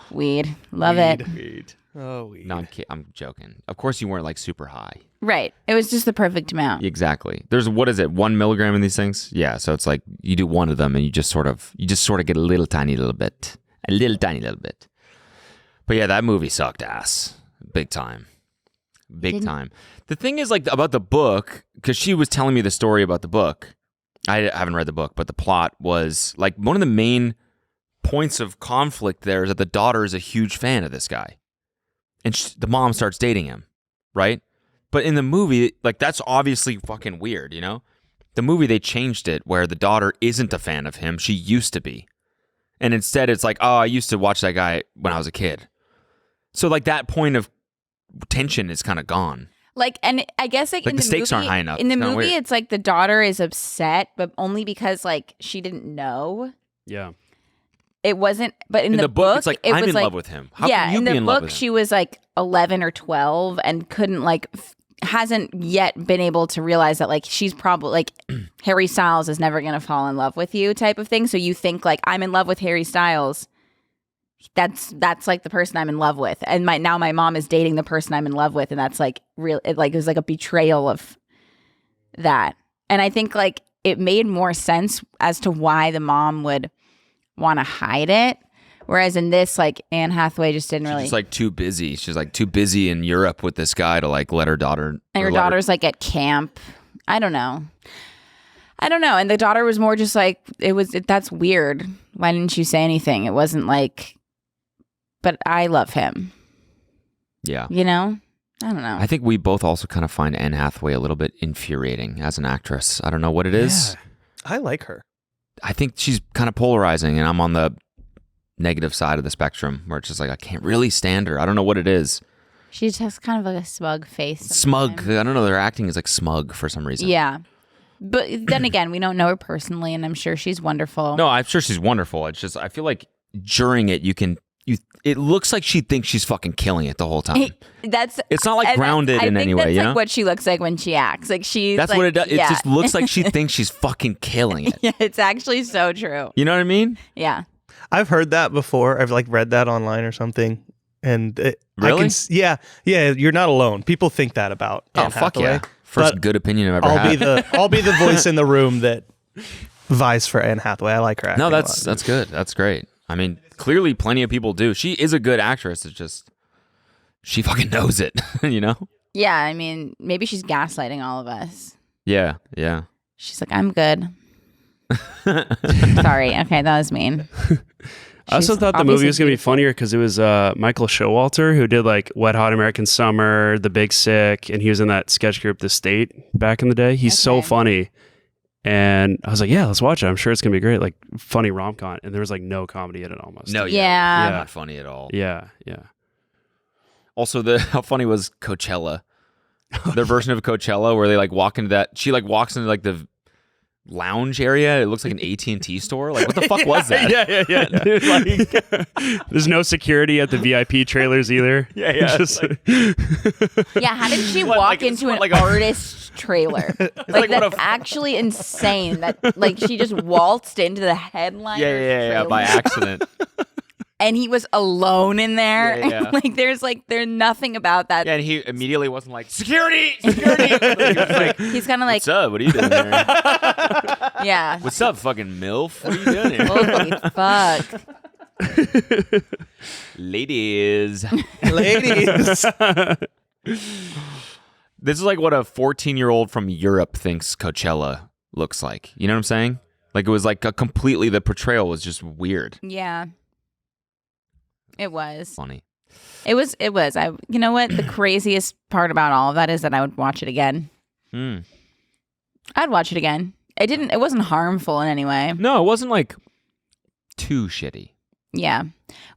weed. Love it. Weed. Oh, weed. No, I'm joking. Of course you weren't like super high. Right. It was just the perfect amount. Exactly. There's, what is it, 1 milligram in these things? Yeah. So it's like you do one of them and you just sort of get a little tiny little bit. A little tiny little bit. But yeah, that movie sucked ass. Big time. Big time. The thing is like about the book, because she was telling me the story about the book. I haven't read the book, but the plot was like one of the main points of conflict there is that the daughter is a huge fan of this guy. And the mom starts dating him, right? But in the movie, like that's obviously fucking weird, you know? The movie, they changed it where the daughter isn't a fan of him. She used to be. And instead it's like, oh, I used to watch that guy when I was a kid. So like that point of tension is kind of gone. Like, and I guess like in the the stakes movie, aren't high enough. In the It's kinda movie, weird. it's like the daughter is upset, but only because like she didn't know. Yeah. It wasn't, but in In the book, it's like, it I'm was in like, love with him. How yeah, can you in be the in love book, with him? she was like 11 or 12 and couldn't like, hasn't yet been able to realize that like she's probably like Harry Styles is never going to fall in love with you type of thing. So you think like, I'm in love with Harry Styles. That's like the person I'm in love with. And now my mom is dating the person I'm in love with. And that's like real. It was like a betrayal of that. And I think like it made more sense as to why the mom would want to hide it. Whereas in this, like Anne Hathaway just didn't really. She's like too busy. She's like too busy in Europe with this guy to like let her daughter. And her daughter's like at camp. I don't know. And the daughter was more just like, that's weird. Why didn't you say anything? It wasn't like, but I love him. Yeah. You know? I don't know. I think we both also kind of find Anne Hathaway a little bit infuriating as an actress. I don't know what it is. I like her. I think she's kind of polarizing, and I'm on the negative side of the spectrum where it's just like I can't really stand her. I don't know what it is. She just has kind of like a smug face. Smug. sometimes. I don't know. Their acting is like smug for some reason. Yeah. But then again, we don't know her personally, and I'm sure she's wonderful. No, I'm sure she's wonderful. It's just I feel like during it it looks like she thinks she's fucking killing it the whole time. It's not like grounded in any way, that's you like know? what she looks like when she acts. Like she's That's like, what it does. It yeah. just looks like she thinks she's fucking killing it. Yeah, it's actually so true. You know what I mean? Yeah. I've heard that before. I've like read that online or something. And Really? Yeah. You're not alone. People think that about Oh, Anne fuck Hathaway. yeah. First But good opinion I've ever had. I'll be the voice in the room that vies for Anne Hathaway. I like her acting. No, a lot. that's good. That's great. I mean, clearly plenty of people do. She is a good actress. It's just she fucking knows it, you know? Yeah, I mean, maybe she's gaslighting all of us. Yeah. She's like, I'm good. Sorry. Okay, that was mean. I also She's thought the movie obviously was going to be beautiful. funnier because it was Michael Showalter who did like Wet Hot American Summer, The Big Sick, and he was in that sketch group The State back in the day. He's so Okay. funny. And I was like, yeah, let's watch it. I'm sure it's going to be great. Like funny rom-com. And there was like no comedy in it almost. No, Yeah. Not funny at all. Yeah. Also, how funny was Coachella? Their version of Coachella where they like walk into that. She like walks into like the lounge area. It looks like an AT&T store. Like what the fuck was that? Yeah. Dude, like, there's no security at the VIP trailers either. Yeah. Just, Yeah, how did she What, walk like, it's into an like a- artist trailer? Like like what that's a- actually insane. That like she just waltzed into the headline. Yeah, by accident. and he was alone in there. Yeah. there's nothing about that. Yeah, and he immediately wasn't like, security! He was like, He's kind of like, what's up? What are you doing here? yeah. What's up, fucking MILF? What are you doing here? Holy fuck. Ladies. Ladies. This is like what a 14-year-old from Europe thinks Coachella looks like. You know what I'm saying? Like, it was like the portrayal was just weird. Yeah. It was. Funny. It was. You know what? The craziest part about all of that is that I would watch it again. I'd watch it again. It wasn't harmful in any way. No, it wasn't like too shitty. Yeah.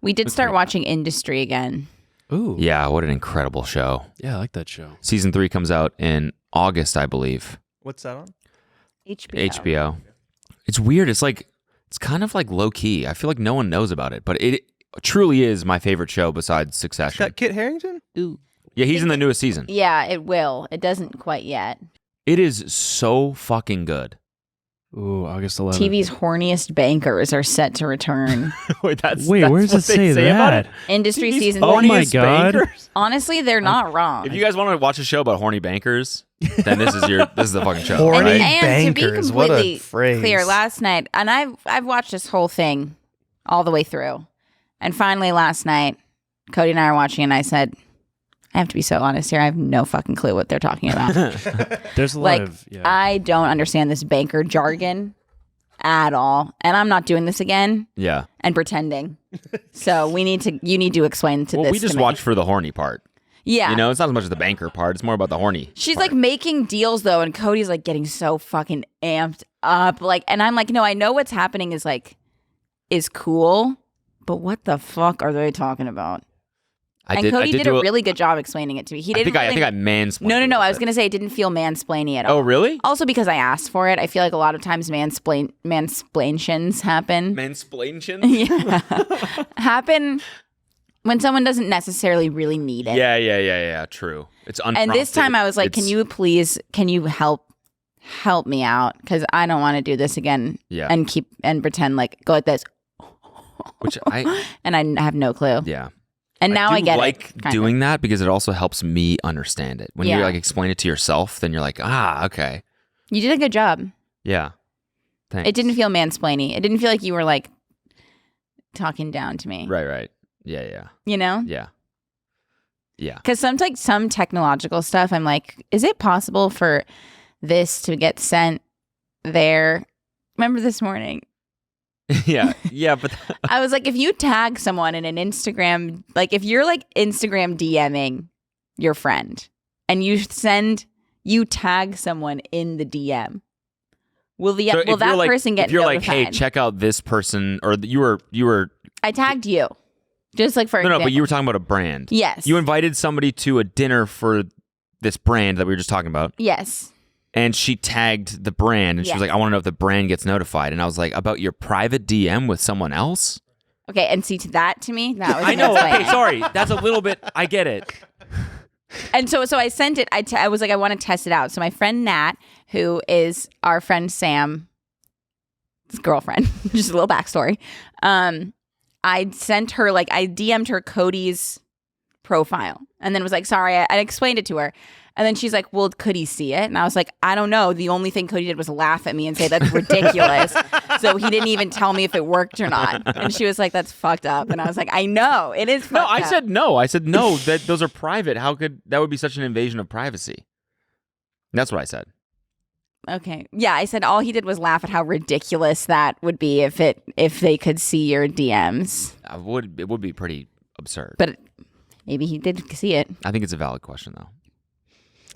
We did start watching Industry again. Ooh. Yeah, what an incredible show. Yeah, I like that show. Season 3 comes out in August, I believe. What's that on? HBO. It's weird. It's kind of like low key. I feel like no one knows about it, but it truly is my favorite show besides Succession. Got Kit Harington? Yeah, he's in the newest season. Yeah, it will. It doesn't quite yet. It is so fucking good. Ooh, August 11th. TV's horniest bankers are set to return. Wait, where does it say that? Industry TV's season Oh 3. my God. Bankers? Honestly, they're not wrong. If you guys want to watch a show about horny bankers, then this is the fucking show. Horny right? And to be bankers, what a completely phrase. clear, last night, and I've watched this whole thing all the way through, and finally last night, Cody and I are watching, and I said, I have to be so honest here. I have no fucking clue what they're talking about. There's a lot Like, of. Yeah. I don't understand this banker jargon at all, and I'm not doing this again Yeah. and pretending. So you need to explain to Well, this. we just to me. watched for the horny part. Yeah. You know, it's not as much as the banker part. It's more about the horny. She's part. like making deals though, and Cody's like getting so fucking amped up. Like, and I'm like, no, I know what's happening is cool, but what the fuck are they talking about? Cody did a really good job explaining it to me. He didn't. I think I mansplained. No. I was gonna say it didn't feel mansplainy at all. Oh, really? Also because I asked for it. I feel like a lot of times mansplainations happen. Mansplaination? Yeah. Happen when someone doesn't necessarily really need it. Yeah. True. It's unprompted. And this time I was like, can you help me out? Because I don't want to do this again. Yeah. And pretend like go like this. Which And I have no clue. yeah. And now I get like it. doing that because it also helps me understand it. When you Yeah. like explain it to yourself, then you're like, okay. You did a good job. Yeah. Thanks. It didn't feel mansplainy. It didn't feel like you were like talking down to me. Right. Yeah. You know? Yeah. Because some technological stuff, I'm like, is it possible for this to get sent there? Remember this morning? Yeah. But I was like, if you tag someone in an Instagram, like if you're like Instagram DMing your friend and you tag someone in the DM, will that person get if you're notified? like, hey, check out this person, or you were I tagged you, just like for no, example. but you were talking about a brand. Yes. You invited somebody to a dinner for this brand that we were just talking about. Yes. And she tagged the brand, and she was Yes. like, I want to know if the brand gets notified. And I was like, about your private DM with someone else? Okay, and see, that was I know. mansplaining. Okay, sorry. That's a little bit, I get it. And so I sent it. I was like, I want to test it out. So my friend Nat, who is our friend Sam's girlfriend, just a little backstory. I sent her I DM'd her Cody's profile, and then was like, sorry, I explained it to her. And then she's like, well, could he see it? And I was like, I don't know. The only thing Cody did was laugh at me and say that's ridiculous. So he didn't even tell me if it worked or not. And she was like, that's fucked up. And I was like, I know, it is fucked No, up. I said no. I said no, that those are private. How could that would be such an invasion of privacy? That's what I said. Okay. Yeah, I said all he did was laugh at how ridiculous that would be if they could see your DMs. It would be pretty absurd. But maybe he did see it. I think it's a valid question, though.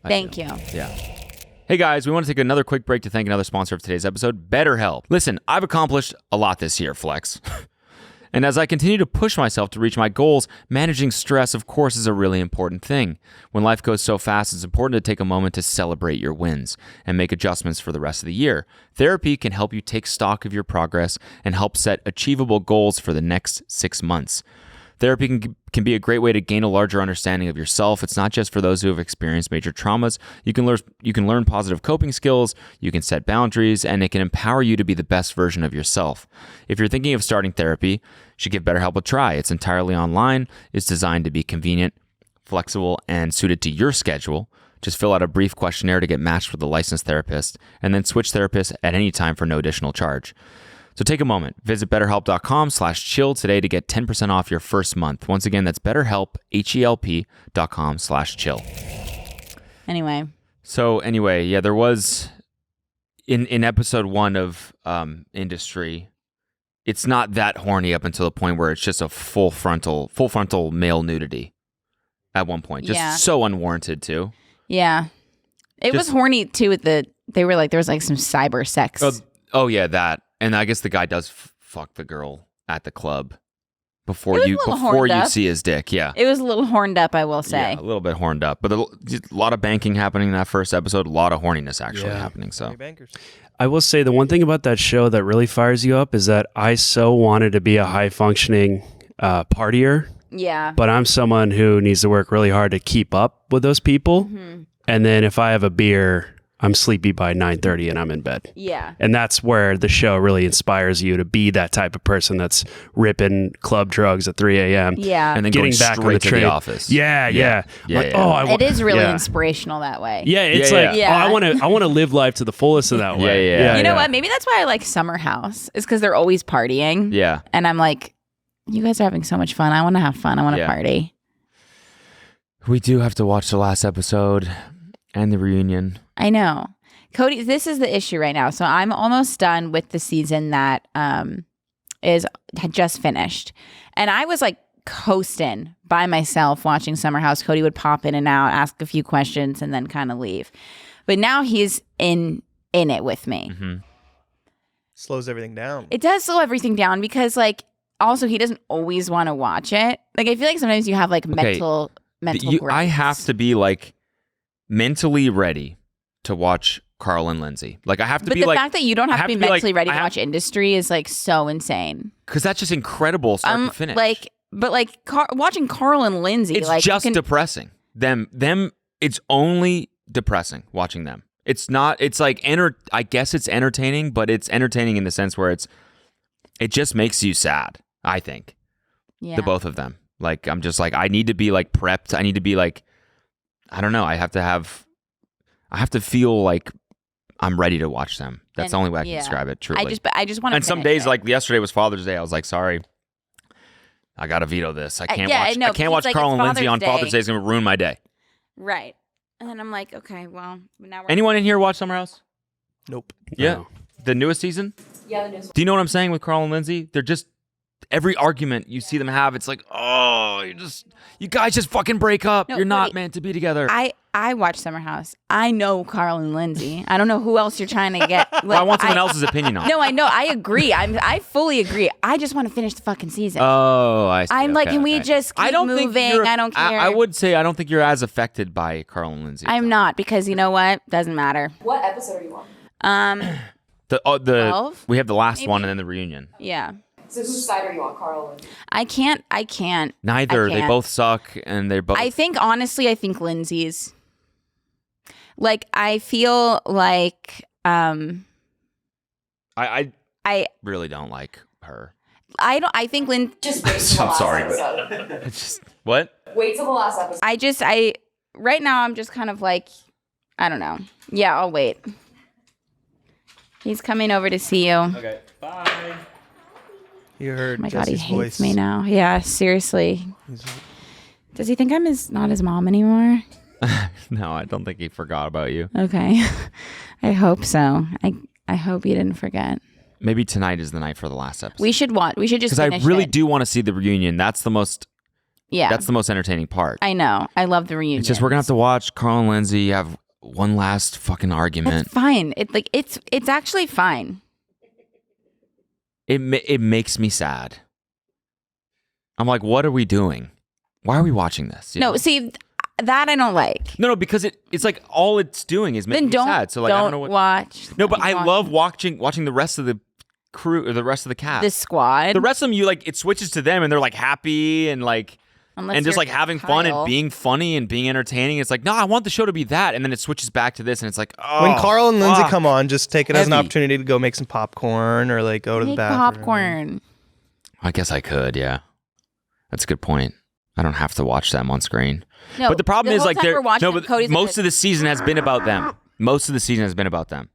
Thank you. Yeah. Hey guys, we want to take another quick break to thank another sponsor of today's episode, BetterHelp. Listen, I've accomplished a lot this year, Flex. And as I continue to push myself to reach my goals, managing stress, of course, is a really important thing. When life goes so fast, it's important to take a moment to celebrate your wins and make adjustments for the rest of the year. Therapy can help you take stock of your progress and help set achievable goals for the next 6 months. Therapy can be a great way to gain a larger understanding of yourself. It's not just for those who have experienced major traumas. You can learn positive coping skills, you can set boundaries, and it can empower you to be the best version of yourself. If you're thinking of starting therapy, you should give BetterHelp a try. It's entirely online. It's designed to be convenient, flexible, and suited to your schedule. Just fill out a brief questionnaire to get matched with a licensed therapist, and then switch therapists at any time for no additional charge. So take a moment. Visit BetterHelp.com/chill today to get 10% off your first month. Once again, that's BetterHelp, HELP.com/chill. Anyway, yeah, there was in episode 1 of Industry, it's not that horny up until the point where it's just a full frontal male nudity at one point. Just so unwarranted too. Yeah. It was horny too they were like, there was like some cyber sex. Oh yeah, that. And I guess the guy does fuck the girl at the club before you see his dick. Yeah, it was a little horned up, I will say. Yeah, a little bit horned up, but a lot of banking happening in that first episode. A lot of horniness actually happening. So I will say the one thing about that show that really fires you up is that I so wanted to be a high functioning partier. Yeah, but I'm someone who needs to work really hard to keep up with those people. Mm-hmm. And then if I have a beer, I'm sleepy by 9:30 and I'm in bed. Yeah. And that's where the show really inspires you to be that type of person that's ripping club drugs at 3 a.m. Yeah. And then getting going back on the straight to train. the office. Yeah. It is really inspirational that way. Yeah, it's I want to live life to the fullest in that way. Yeah. You know what? Maybe that's why I like Summer House. Is because they're always partying. Yeah. And I'm like, you guys are having so much fun. I want to have fun. I want to party. We do have to watch the last episode and the reunion. I know. Cody, this is the issue right now. So I'm almost done with the season that had just finished. And I was like coasting by myself watching Summer House. Cody would pop in and out, ask a few questions, and then kind of leave. But now he's in it with me. Mm-hmm. Slows everything down. It does slow everything down because like also he doesn't always want to watch it. Like I feel like sometimes you have like mental I have to be like mentally ready to watch Carl and Lindsay. Like I have to be like. But the fact that you don't have to be mentally ready to watch Industry is like so insane. Because that's just incredible start to finish. Watching Carl and Lindsay, it's like just depressing. Them. It's only depressing watching them. It's not. It's like I guess it's entertaining, but it's entertaining in the sense where it just makes you sad. I think. Yeah. The both of them. Like I'm just like I need to be like prepped. I need to be like I don't know. I have to feel like I'm ready to watch them. That's the only way I can describe it. Truly, I just want to. And some days, like yesterday was Father's Day, I was like, sorry, I gotta veto this. I can't watch Carl and Lindsay on Father's Day. It's gonna ruin my day. Right. And then I'm like, okay, well, now we're. Anyone in here watch Summer House? Nope. Yeah, No. The newest season. Yeah, the newest. Do you know what I'm saying with Carl and Lindsay? They're just every argument you see them have, it's like, oh, you guys just fucking break up. No, You're not meant to be together. I watch Summer House. I know Carl and Lindsay. I don't know who else you're trying to get. Like, well, I want someone else's opinion on it. No, I know. I agree. I fully agree. I just want to finish the fucking season. Oh, I see. I'm like, can we just keep moving? I don't care. I would say I don't think you're as affected by Carl and Lindsay. I'm not because you know what? Doesn't matter. What episode are you on? The 12? We have the last Maybe. one and then the reunion. Yeah. So whose side are you on, Carl? I can't. Neither. They both suck and they're both. I think Lindsay's. Like I feel like I really don't like her. I think Lynn. Just wait till the last sorry, episode. It's just what? Wait till the last episode. Right now I'm just kind of like I don't know. Yeah, I'll wait. He's coming over to see you. Okay. Bye. You heard Oh my God, he Jesse's hates voice. me now. Yeah, seriously. Does he think I'm not his mom anymore? No, I don't think he forgot about you. Okay. I hope so. I hope you didn't forget. Maybe tonight is the night for the last episode. We should just because I finish really it. do want to see the reunion. That's the most. Yeah. That's the most entertaining part. I know. I love the reunion. It's just we're gonna have to watch Carl and Lindsay have one last fucking argument. It's fine. It's actually fine. It makes me sad. I'm like, what are we doing? Why are we watching this? You know? See, that I don't like. No, because it's like all it's doing is making Then me sad. So like I don't know what. watch. No, but I love watching the rest of the crew or the rest of the cast. The squad. The rest of them, you like it switches to them and they're like happy and like Unless and just you're like having fun Kyle. and being funny and being entertaining. It's like, no, I want the show to be that, and then it switches back to this, and it's like, oh. When Carl and Lindsay fuck. come on, just take it as an Heavy. opportunity to go make some popcorn or like go to the Make bathroom. popcorn. I guess I could, yeah. That's a good point. I don't have to watch them on screen. No, but the problem is whole like time they're we're watching no, them, but Cody's like most of the season has been about them. Most of the season has been about them.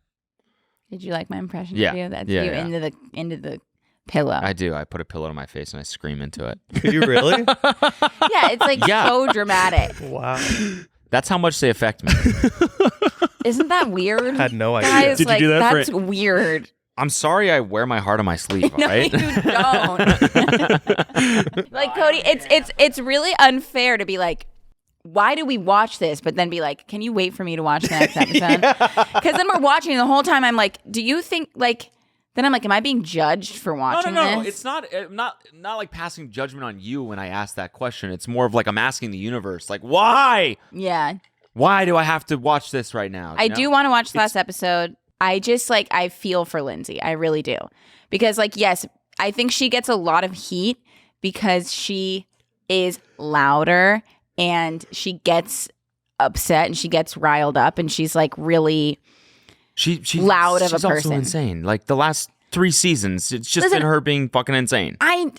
Did you like my impression? Yeah. Of you? That's Yeah, you yeah. into the pillow. I do. I put a pillow to my face and I scream into it. Could you really? Yeah, it's like Yeah. so dramatic. Wow. That's how much they affect me. Isn't that weird? Had no idea. Guys, Did you like, do that for- that's weird. I'm sorry I wear my heart on my sleeve, all No, right? you don't. Like Cody, it's really unfair to be like, why do we watch this? But then be like, can you wait for me to watch the next episode? Because then we're watching the whole time. I'm like, do you think like? Then I'm like, am I being judged for watching No. this? It's not. I'm not like passing judgment on you when I ask that question. It's more of like I'm asking the universe, like, why? Yeah, Why do I have to watch this right now? I You know? do want to watch the last episode. I just like I feel for Lindsay. I really do. Because like yes, I think she gets a lot of heat because she is louder and she gets upset and she gets riled up and she's like really She's loud of a she's also person. insane. Like the last 3 seasons, it's just Listen, been her being fucking insane. I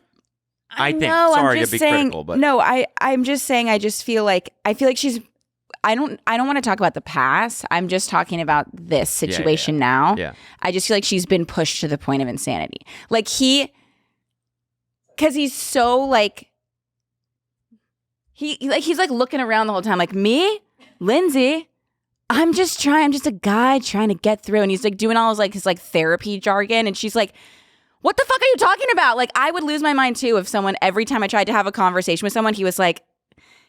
think. know, Sorry I'm to just be saying, critical, but no, I'm just saying I feel like she's I don't want to talk about the past. I'm just talking about this situation now. Yeah. I just feel like she's been pushed to the point of insanity. Like because he's so like he's like looking around the whole time like me, Lindsay. I'm just a guy trying to get through, and he's like doing all his like therapy jargon, and she's like, what the fuck are you talking about? Like, I would lose my mind too if someone, every time I tried to have a conversation with someone, he was like,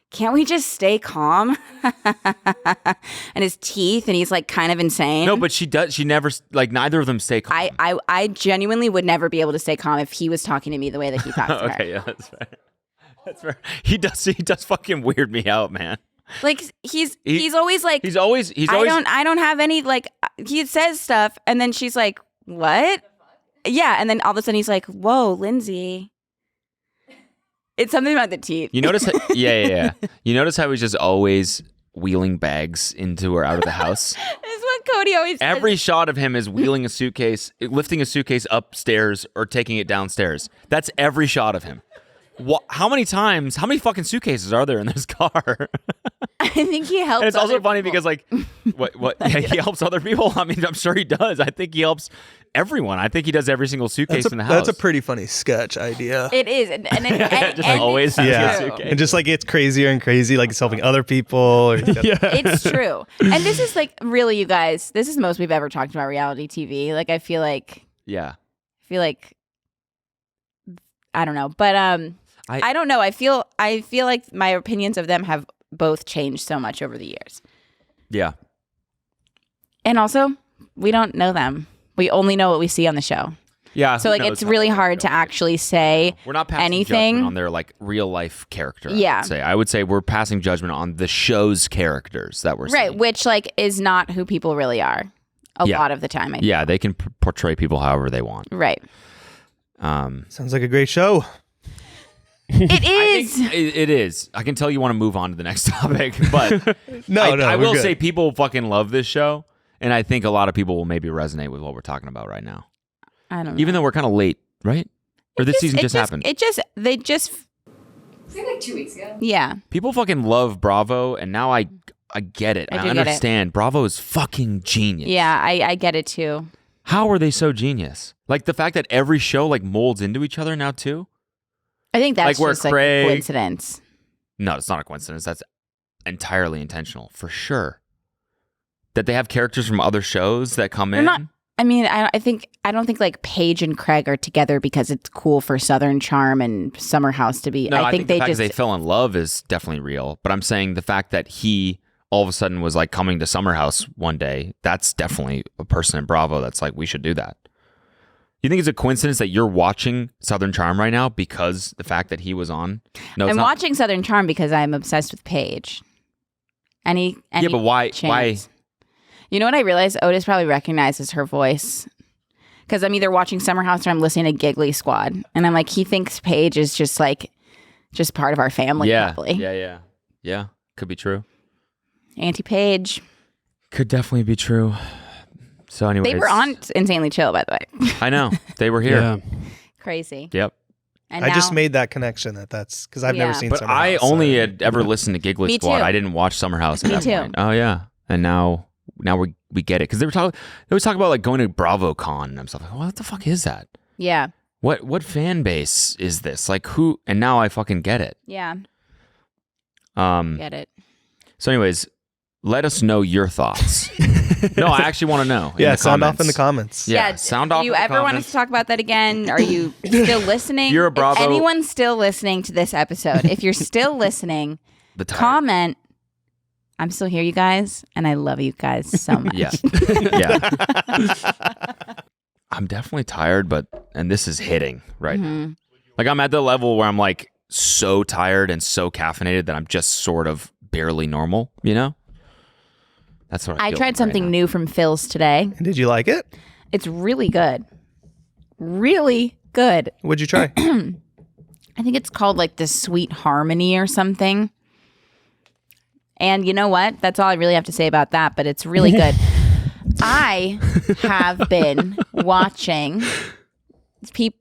can't we just stay calm? And his teeth, and he's like kind of insane. No, but she never, like, neither of them stay calm. I genuinely would never be able to stay calm if he was talking to me the way that he talks to her. Okay, yeah, that's fair. That's fair. He does fucking weird me out, man. Like he's always like He's always I don't have any like he says stuff and then she's like, what? Yeah, and then all of a sudden he's like, whoa, Lindsay. It's something about the teeth. You notice yeah. You notice how he's just always wheeling bags into or out of the house? That's what Cody always says. Every shot of him is wheeling a suitcase, lifting a suitcase upstairs or taking it downstairs. That's every shot of him. How many fucking suitcases are there in this car? I think he helps. And it's also other funny people. because like what yeah, he helps other people. I mean, I'm sure he does. I think he helps everyone. I think he does every single suitcase in the house. That's a pretty funny sketch idea. It is, and Just always has a Yeah. suitcase. And just like it's crazier and crazy, like it's helping other people. Or it's true. And this is like really, you guys. This is the most we've ever talked about reality TV. Like I feel like I don't know, but I don't know. I feel like my opinions of them have both changed so much over the years. Yeah. And also, we don't know them. We only know what we see on the show. Yeah. So like it's really hard to actually say we're not passing anything judgment on their like real life character. Yeah. I would say we're passing judgment on the show's characters that we're right, seeing. which like is not who people really are a lot of the time. I think. Yeah, they can portray people however they want. Right. Sounds like a great show. It is. It is. I can tell you want to move on to the next topic, but No, I we're will good. say people fucking love this show, and I think a lot of people will maybe resonate with what we're talking about right now. I don't know. Even though we're kind of late, right? Or this season just happened. I think like 2 weeks ago. Yeah. People fucking love Bravo, and now I get it. I I do get it. understand. Bravo is fucking genius. Yeah, I get it too. How are they so genius? Like the fact that every show like molds into each other now too. I think that's Like where just like Craig- a coincidence. No, it's not a coincidence. That's entirely intentional for sure. That they have characters from other shows that come in. not- I mean, I don't think like Paige and Craig are together because it's cool for Southern Charm and Summer House to be. No, I think they the fact just that they fell in love is definitely real. But I'm saying the fact that he all of a sudden was like coming to Summer House one day, that's definitely a person in Bravo that's like, we should do that. You think it's a coincidence that you're watching Southern Charm right now because the fact that he was on? No, it's I'm not. watching Southern Charm because I'm obsessed with Paige. Any but why? chance. You know what I realized? Otis probably recognizes her voice because I'm either watching Summer House or I'm listening to Giggly Squad, and I'm like, he thinks Paige is just part of our family. Probably. Yeah. Could be true. Auntie Paige. Could definitely be true. So anyway, They were on Insanely Chill, by the way. I know they were here. Yeah. Crazy. Yep. And I just now- made that connection that's because I've never Yeah. seen But Summer I House, only so- had ever listened to Giggly Me Squad. too. I didn't watch Summer House at Me that too. point. Oh yeah, and now we get it because they always talk about like going to BravoCon and stuff. Like, what the fuck is that? Yeah. What fan base is this? Like who? And now I fucking get it. Yeah. Um. Get it. So, anyways, let us know your thoughts. No, I actually want to know. Yeah, the sound off in the comments. comments. Yeah, sound off. Do you in the ever want us comments. to talk about that again? Are you still listening? You're a Bravo- If anyone's still listening to this episode, if you're still listening, The tired. comment. I'm still here, you guys, and I love you guys so much. Yeah. Yeah. I'm definitely tired, and this is hitting right now. Mhm. Like I'm at the level where I'm like so tired and so caffeinated that I'm just sort of barely normal, you know? That's what I I feel tried like something right new from Phil's today. And did you like it? It's really good. Really good. What'd you try? I think it's called like the Sweet Harmony or something. And you know what? That's all I really have to say about that, but it's really good. I have been watching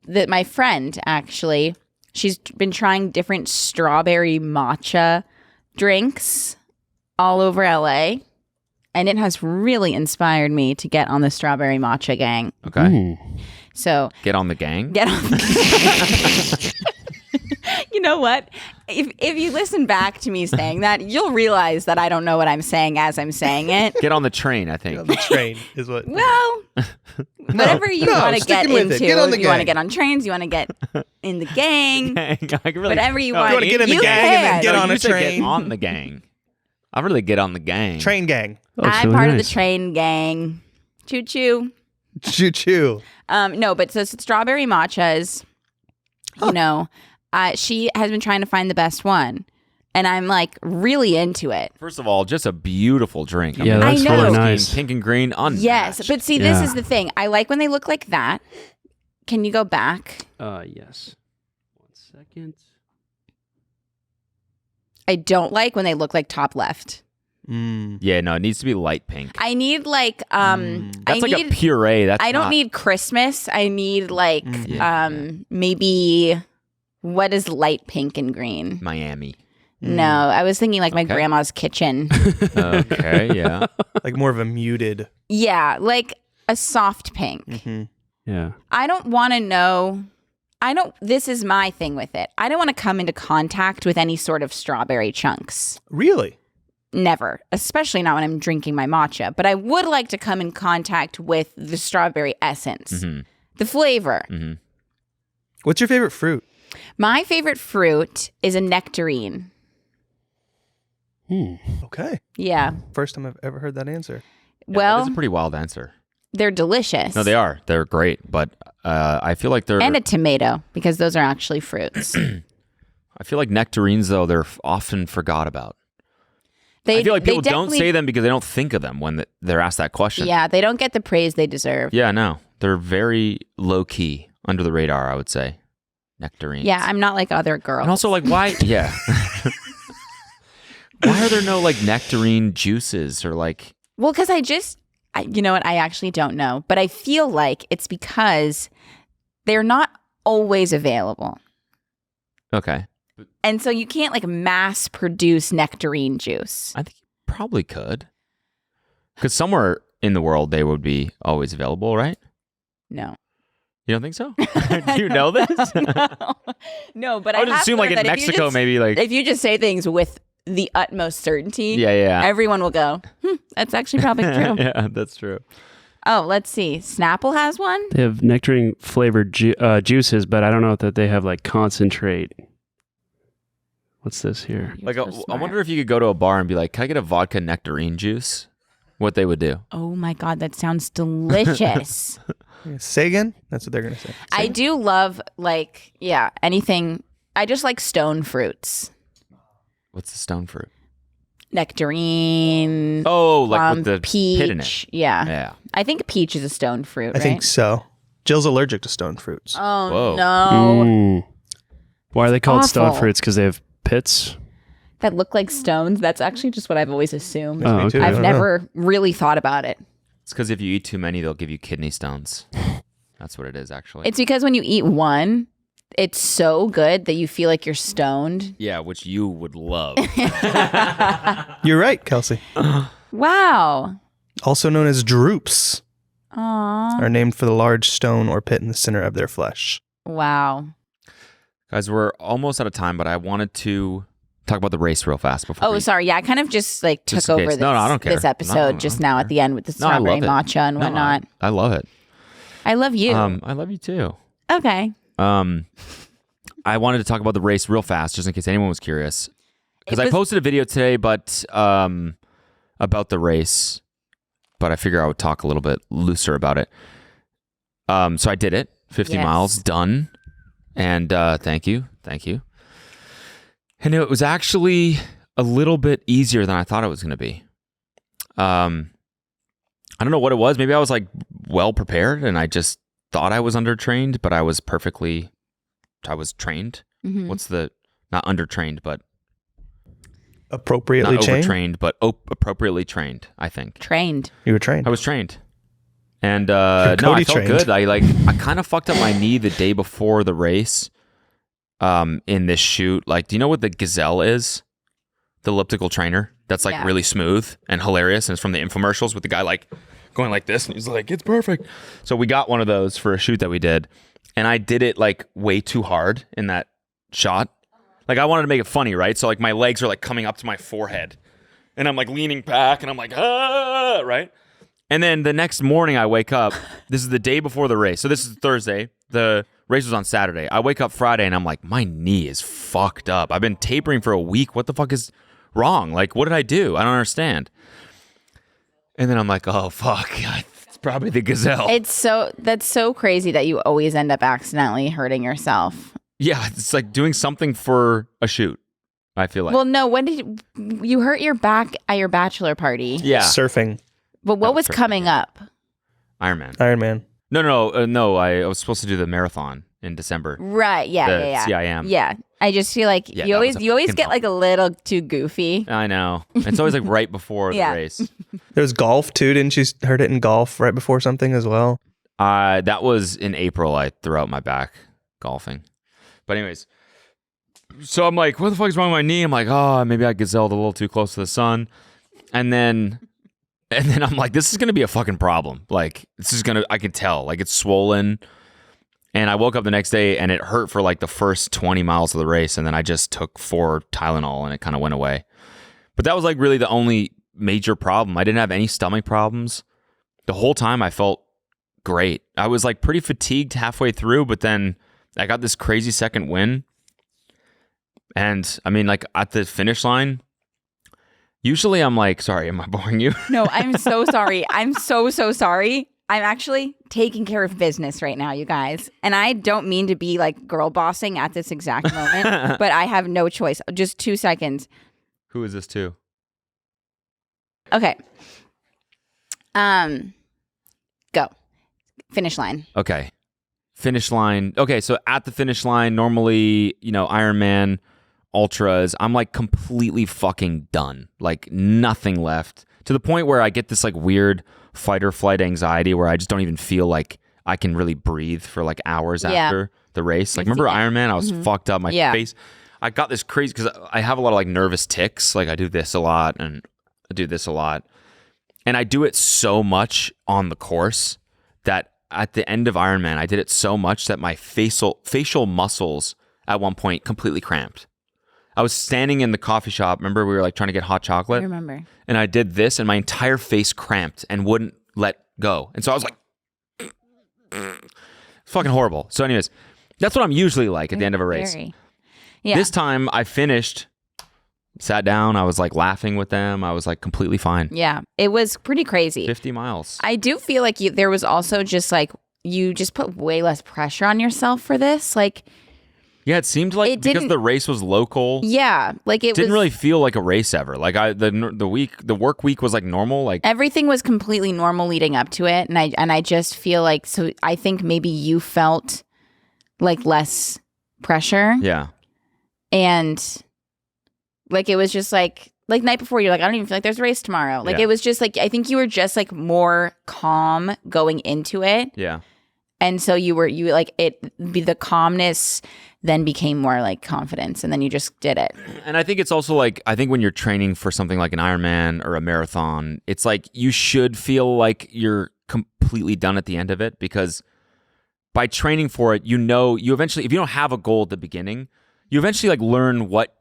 that my friend actually, she's been trying different strawberry matcha drinks all over LA, and it has really inspired me to get on the strawberry matcha gang. now. Okay. Ooh. So Get on the gang. get on. You know what? If you listen back to me saying that, you'll realize that I don't know what I'm saying as I'm saying it. Get on the train, I think. On the train is what. Well, whatever you want to get sticking with into. it. Get on the You want to gang. get on trains. You want to get in the gang. Whatever you No, want. You wanna get in the You gang and then can. get on you a said train. Get on the gang. I really get on the gang. Train gang. Oh, it's I'm really part of the nice. train gang. Choo choo. Choo choo. No, but so strawberry matchas, you know, she has been trying to find the best one. And I'm like really into it. First of all, just a beautiful drink. Yeah, that's I know. really Rose nice. Pink and green, unmatched. Yes. But see, this Yeah. is the thing. I like when they look like that. Can you go back? Yes. 1 second. I don't like when they look like top left. Yeah, no, it needs to be light pink. I need like That's I like need a puree. That's I don't not- need Christmas. I need like Yeah. maybe what is light pink and green? Miami. No, I was thinking like my Okay. grandma's kitchen. Okay, yeah. Like more of a muted. Yeah, like a soft pink. Yeah. I don't want to know. This is my thing with it. I don't want to come into contact with any sort of strawberry chunks. Really? Never, especially not when I'm drinking my matcha. But I would like to come in contact with the strawberry essence, the flavor. What's your favorite fruit? My favorite fruit is a nectarine. Okay. Yeah. First time I've ever heard that answer. Well, That's a pretty wild answer. they're delicious. No, they are. They're great, but I feel like they're. And a tomato, because those are actually fruits. I feel like nectarines, though, they're often forgot about. They, I feel like they people don't definitely- say them because they don't think of them when they're asked that question. Yeah, they don't get the praise they deserve. Yeah, no, they're very low key, under the radar. I would say nectarines. Yeah, I'm not like other girls. and also like why? Yeah. Why are there no like nectarine juices or like? Well, because you know what? I actually don't know. But I feel like it's because they're not always available. Okay, And so you can't like mass produce nectarine juice. I think you probably could, because somewhere in the world they would be always available, right? No. You don't think so? Do you know this? No, but I would have assume like in learned that if you Mexico, just- maybe like If you just say things with the utmost certainty, yeah. everyone will go, that's actually probably true. Yeah, that's true. Oh, let's see. Snapple has one? They have nectarine flavored juices, but I don't know that they have like concentrate. What's this here? Like, You're so I smart. wonder if you could go to a bar and be like, "Can I get a vodka nectarine juice?" What they would do. Oh my God, that sounds delicious. Say again? That's what they're going to say. I do love anything. I just like stone fruits. What's the stone fruit? Nectarine. Oh, like with the peach. pit in it. Yeah. Yeah. I think peach is a stone fruit, I right? think so. Jill's allergic to stone fruits. Oh Whoa. no. Why are they called stone Awful. fruits? Because they have pits? That look like stones. That's actually just what I've always assumed. Oh, Me too. okay. I I've don't know. never really thought about it. It's because if you eat too many, they'll give you kidney stones. That's what it is, actually. It's because when you eat one, it's so good that you feel like you're stoned. Yeah, which you would love. You're right, Kelsey. Wow. Also known as droops, Aw. are named for the large stone or pit in the center of their flesh. Wow. Guys, we're almost out of time, but I wanted to talk about the race real fast before. Oh, sorry. Yeah, I kind of just like Just took in over case. this, No, I don't care. this episode No, I just don't now care. at the end with the No, I strawberry love it. matcha and No, whatnot. I love it. I love you. I love you too. Okay. I wanted to talk about the race real fast, just in case anyone was curious, because It I was- posted a video today, but about the race. But I figure I would talk a little bit looser about it. So I did it. 50 Yes. miles done, and thank you. And it was actually a little bit easier than I thought it was going to be. I don't know what it was. Maybe I was like well prepared, and I just thought I was undertrained, but I was trained. Mhm. What's the not undertrained, but Appropriately not chained? overtrained, but appropriately trained. I think Trained. You were trained. I was trained, and no, I Cody felt trained. good. I kind of fucked up my knee the day before the race. In this shoot, like, do you know what the Gazelle is? The elliptical trainer that's like Yeah. really smooth and hilarious, and it's from the infomercials with the guy like going like this, and he's like, "It's perfect." So we got one of those for a shoot that we did, and I did it like way too hard in that shot. Like I wanted to make it funny, right? So like my legs are like coming up to my forehead, and I'm like leaning back, and I'm like, ah, right? And then the next morning I wake up. This is the day before the race. So this is Thursday. The race was on Saturday. I wake up Friday and I'm like, my knee is fucked up. I've been tapering for a week. What the fuck is wrong? Like, what did I do? I don't understand. And then I'm like, oh, fuck. It's probably the Gazelle. That's so crazy that you always end up accidentally hurting yourself. Yeah, it's like doing something for a shoot, I feel like. Well, no, when did you hurt your back at your bachelor party? yeah. Surfing. But what Oh, was sure. coming up? Ironman. Iron Man. No. I was supposed to do the marathon in December. Right. Yeah. The yeah. CIM. Yeah. I just feel like Yeah, you that always was a you always fucking get like a little too goofy. I know. It's always like right before the Yeah. race. There was golf too. Didn't you hurt it in golf right before something as well? That was in April. I threw out my back golfing. But anyways, so I'm like, what the fuck is wrong with my knee? I'm like, oh, maybe I gazelled a little too close to the sun. And then I'm like, this is going to be a fucking problem. Like, I can tell, like it's swollen. And I woke up the next day and it hurt for like the first 20 miles of the race. And then I just took 4 Tylenol and it kind of went away. But that was like really the only major problem. I didn't have any stomach problems. The whole time I felt great. I was like pretty fatigued halfway through, but then I got this crazy second win. And I mean, like at the finish line, usually I'm like, sorry, am I boring you? No, I'm so sorry. I'm so sorry. I'm actually taking care of business right now, you guys. And I don't mean to be like girl bossing at this exact moment, but I have no choice. Just 2 seconds. Who is this to? Okay. Go. Finish line. Okay. Finish line. Okay, so at the finish line, normally, Ironman, ultras, I'm like completely fucking done. Like nothing left. To the point where I get this like weird fight or flight anxiety where I just don't even feel like I can really breathe for like hours Yeah. after the race. Like remember Ironman? I was fucked up. My Yeah. face. I got this crazy because I have a lot of like nervous tics. Like I do this a lot and I do this a lot. And I do it so much on the course that at the end of Ironman, I did it so much that my facial muscles at one point completely cramped. I was standing in the coffee shop. Remember, we were like trying to get hot I chocolate, remember. and I did this, and my entire face cramped and wouldn't let go. And so I was like, fucking horrible. So, anyways, that's what I'm usually like at the end of a race. Very. Yeah. This time, I finished, sat down. I was like laughing with them. I was like completely fine. Yeah. It was pretty crazy. 50 miles. I do feel like there was also just like you just put way less pressure on yourself for this. Like Yeah, it seemed like It because didn't- the race was local. Yeah, like it Didn't was, really feel like a race ever. Like the work week was like normal. Like everything was completely normal leading up to it, and I just feel like, so I think maybe you felt like less pressure, yeah, and like it was just like night before, you're like, I don't even feel like there's a race tomorrow. Like Yeah. it was just like, I think you were just like more calm going into it, yeah. and so you like the calmness then became more like confidence, and then you just did it. And I think it's also like, I think when you're training for something like an Ironman or a marathon, it's like you should feel like you're completely done at the end of it, because by training for it, you eventually, if you don't have a goal at the beginning, you eventually like learn what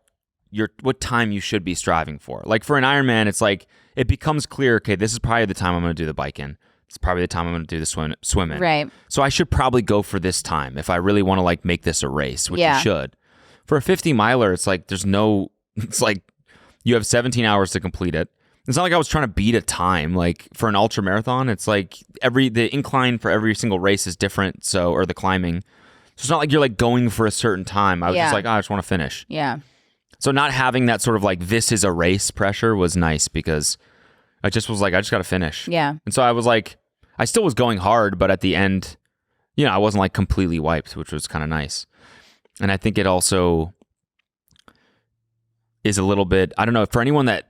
time you should be striving for. Like for an Ironman, it's like, it becomes clear, okay, this is probably the time I'm going to do the bike in. It's probably the time I'm going to do the swimming. Right. So I should probably go for this time if I really want to like make this a race, which Yeah. you should. For a 50 miler, it's like it's like you have 17 hours to complete it. It's not like I was trying to beat a time. Like for an ultra marathon, it's like the incline for every single race is different. Or the climbing. So it's not like you're like going for a certain time. I was Yeah. just like, I just want to finish. Yeah. So not having that sort of like, this is a race pressure was nice, because I just was like, I just got to finish. Yeah. And so I was like, I still was going hard, but at the end, I wasn't like completely wiped, which was kind of nice. And I think it also is a little bit, I don't know, for anyone that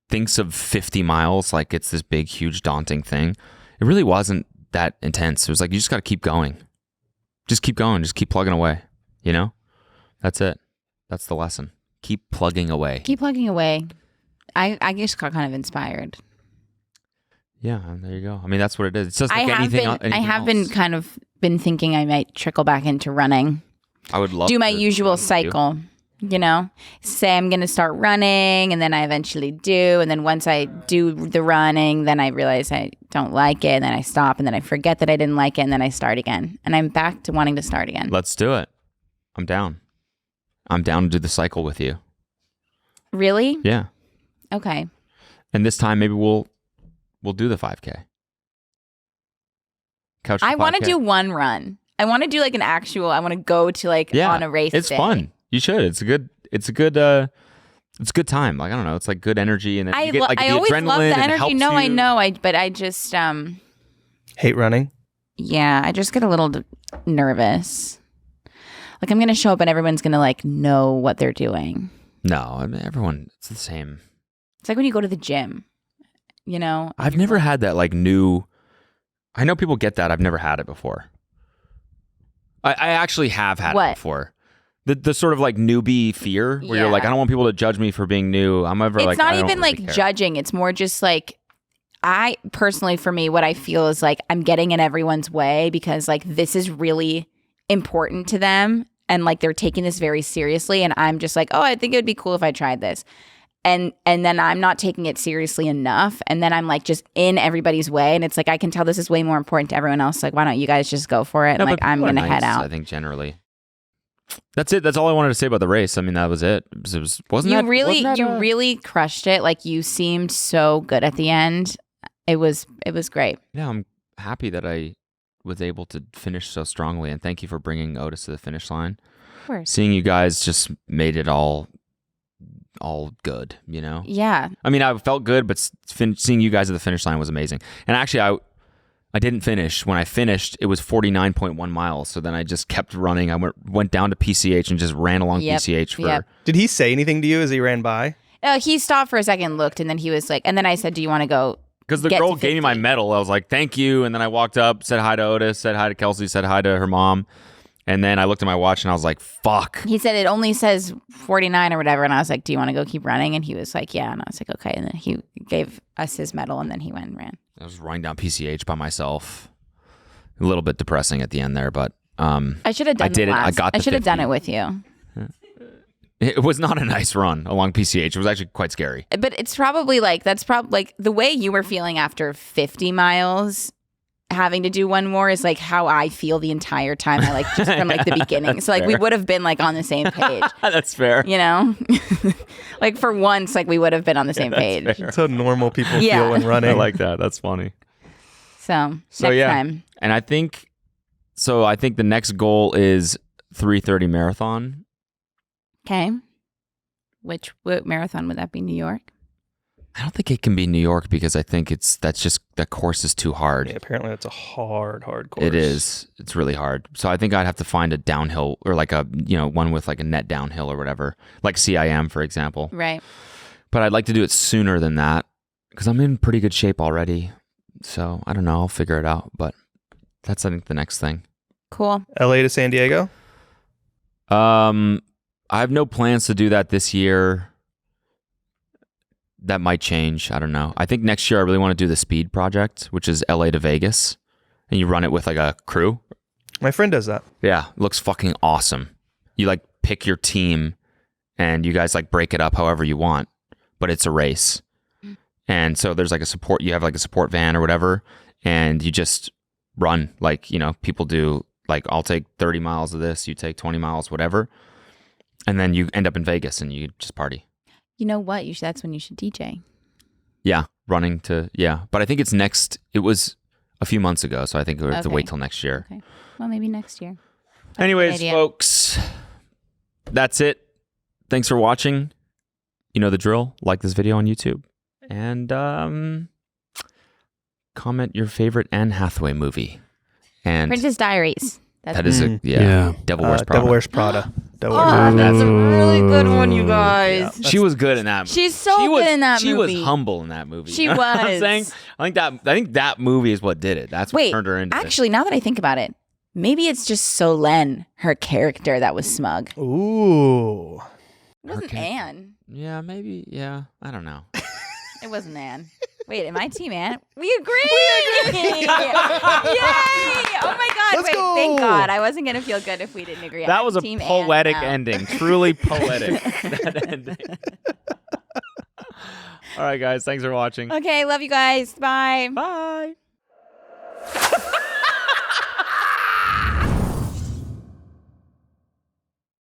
thinks of 50 miles like it's this big, huge, daunting thing, it really wasn't that intense. It was like, you just got to keep going. Just keep going. Just keep plugging away. That's it. That's the lesson. Keep plugging away. Keep plugging away. I just got kind of inspired. Yeah, and there you go. I mean, that's what it is. It's just like I anything have been else. kind of been thinking I might trickle back into running. I would love Do my to usual run with you. cycle, say I'm going to start running, and then I eventually do. And then once I do the running, then I realize I don't like it. And then I stop, and then I forget that I didn't like it. And then I start again. And I'm back to wanting to start again. Let's do it. I'm down. I'm down to do the cycle with you. Really? Yeah. Okay. And this time maybe we'll do the 5K. Couch I want to 5K. do one run. I want to do like an actual, I want to go to like on a race It's day. fun. You should. It's a good time. Like, I don't know. It's like good energy, and then you get like the always adrenaline love the and it energy. helps No, you. I know. But I just, Hate running. yeah, I just get a little nervous. Like I'm going to show up and everyone's going to like know what they're doing. No, I mean, everyone, it's the same. It's like when you go to the gym, I've never had that like new. I know people get that. I've never had it before. I actually have had What? it before. The sort of like newbie fear where you're like, Yeah. I don't want people to judge me for being new. I'm ever It's like, not I don't even really like care. judging. It's more just like, I personally, for me, what I feel is like I'm getting in everyone's way because like this is really important to them. And like they're taking this very seriously. And I'm just like, oh, I think it would be cool if I tried this. And then I'm not taking it seriously enough. And then I'm like just in everybody's way. And it's like, I can tell this is way more important to everyone else. Like, why don't you guys just go for it? No, Like, but I'm people are going to head nice, out. I think generally. That's it. That's all I wanted to say about the race. I mean, that was it. Wasn't that really crushed it. Like you seemed so good at the end. It was great. Yeah, I'm happy that I was able to finish so strongly, and thank you for bringing Otis to the finish line. Of course. Seeing you guys just made it all good, Yeah. I mean, I felt good, but seeing you guys at the finish line was amazing. And actually, I didn't finish. When I finished, it was 49.1 miles. So then I just kept running. I went down to PCH and just ran along Yep, PCH for. yep. Did he say anything to you as he ran by? He stopped for a second, looked, and then he was like, and then I said, do you want to go? Because the Get girl to gave me my 50. medal. I was like, thank you. And then I walked up, said hi to Otis, said hi to Kelsey, said hi to her mom. And then I looked at my watch and I was like, fuck. He said it only says 49 or whatever. And I was like, do you want to go keep running? And he was like, yeah. And I was like, okay. And then he gave us his medal and then he went and ran. I was running down PCH by myself. A little bit depressing at the end there, but I should have done I did the it. I last. got I the should have done 50. it with you. it was not a nice run along PCH. It was actually quite scary. But it's probably like, that's probably like the way you were feeling after 50 miles, having to do one more is like how I feel the entire time. I like just from like the beginning. So like we fair. would have been like on the same page, That's fair. like for once, like we would have been on the same page. fair. That's how normal people Yeah. feel when running. I like that. That's funny. So So next yeah, time. and I think the next goal is 3:30 marathon. Okay. What marathon would that be? New York? I don't think it can be New York because I think that course is too hard. Yeah, apparently that's a hard course. It is. It's really hard. So I think I'd have to find a downhill or like a, one with like a net downhill or whatever, like CIM, for example. Right. But I'd like to do it sooner than that because I'm in pretty good shape already. So I don't know. I'll figure it out. But that's, I think, the next thing. Cool. LA to San Diego? I have no plans to do that this year. That might change. I don't know. I think next year I really want to do the Speed Project, which is LA to Vegas. And you run it with like a crew. My friend does that. Yeah. It looks fucking awesome. You like pick your team and you guys like break it up however you want, but it's a race. And so there's like you have like a support van or whatever, and you just run like, people do like, I'll take 30 miles of this, you take 20 miles, whatever. And then you end up in Vegas and you just party. You know what? That's when you should DJ. Yeah. But I think it was a few months ago. So I think we have to wait till next year. Okay. Well, maybe next year. Anyways, folks, that's it. Thanks for watching. You know the drill. Like this video on YouTube. And comment your favorite Anne Hathaway movie. And Princess Diaries. that is Yeah. Devil Wears Prada. Devil Wears Prada. Devil Wears Oh, Prada. that's a really good one, you guys. She was good in that movie. She's so good in that She movie. was humble in that movie. She You know what I'm was. saying? I think that movie is what did it. That's what turned her into it. Actually, now that I think about it, maybe it's just Solène, her character, that was smug. Ooh. It wasn't Anne. Yeah, maybe. Yeah, I don't know. It wasn't Anne. Wait, am I Team Anne? We agree! Yay! Oh my God! Let's Wait, go! thank God. I wasn't gonna feel good if we didn't agree. That I'm was a Team Anne poetic now. ending. Truly poetic. That ending. All right, guys. Thanks for watching. Okay, love you guys. Bye. Bye.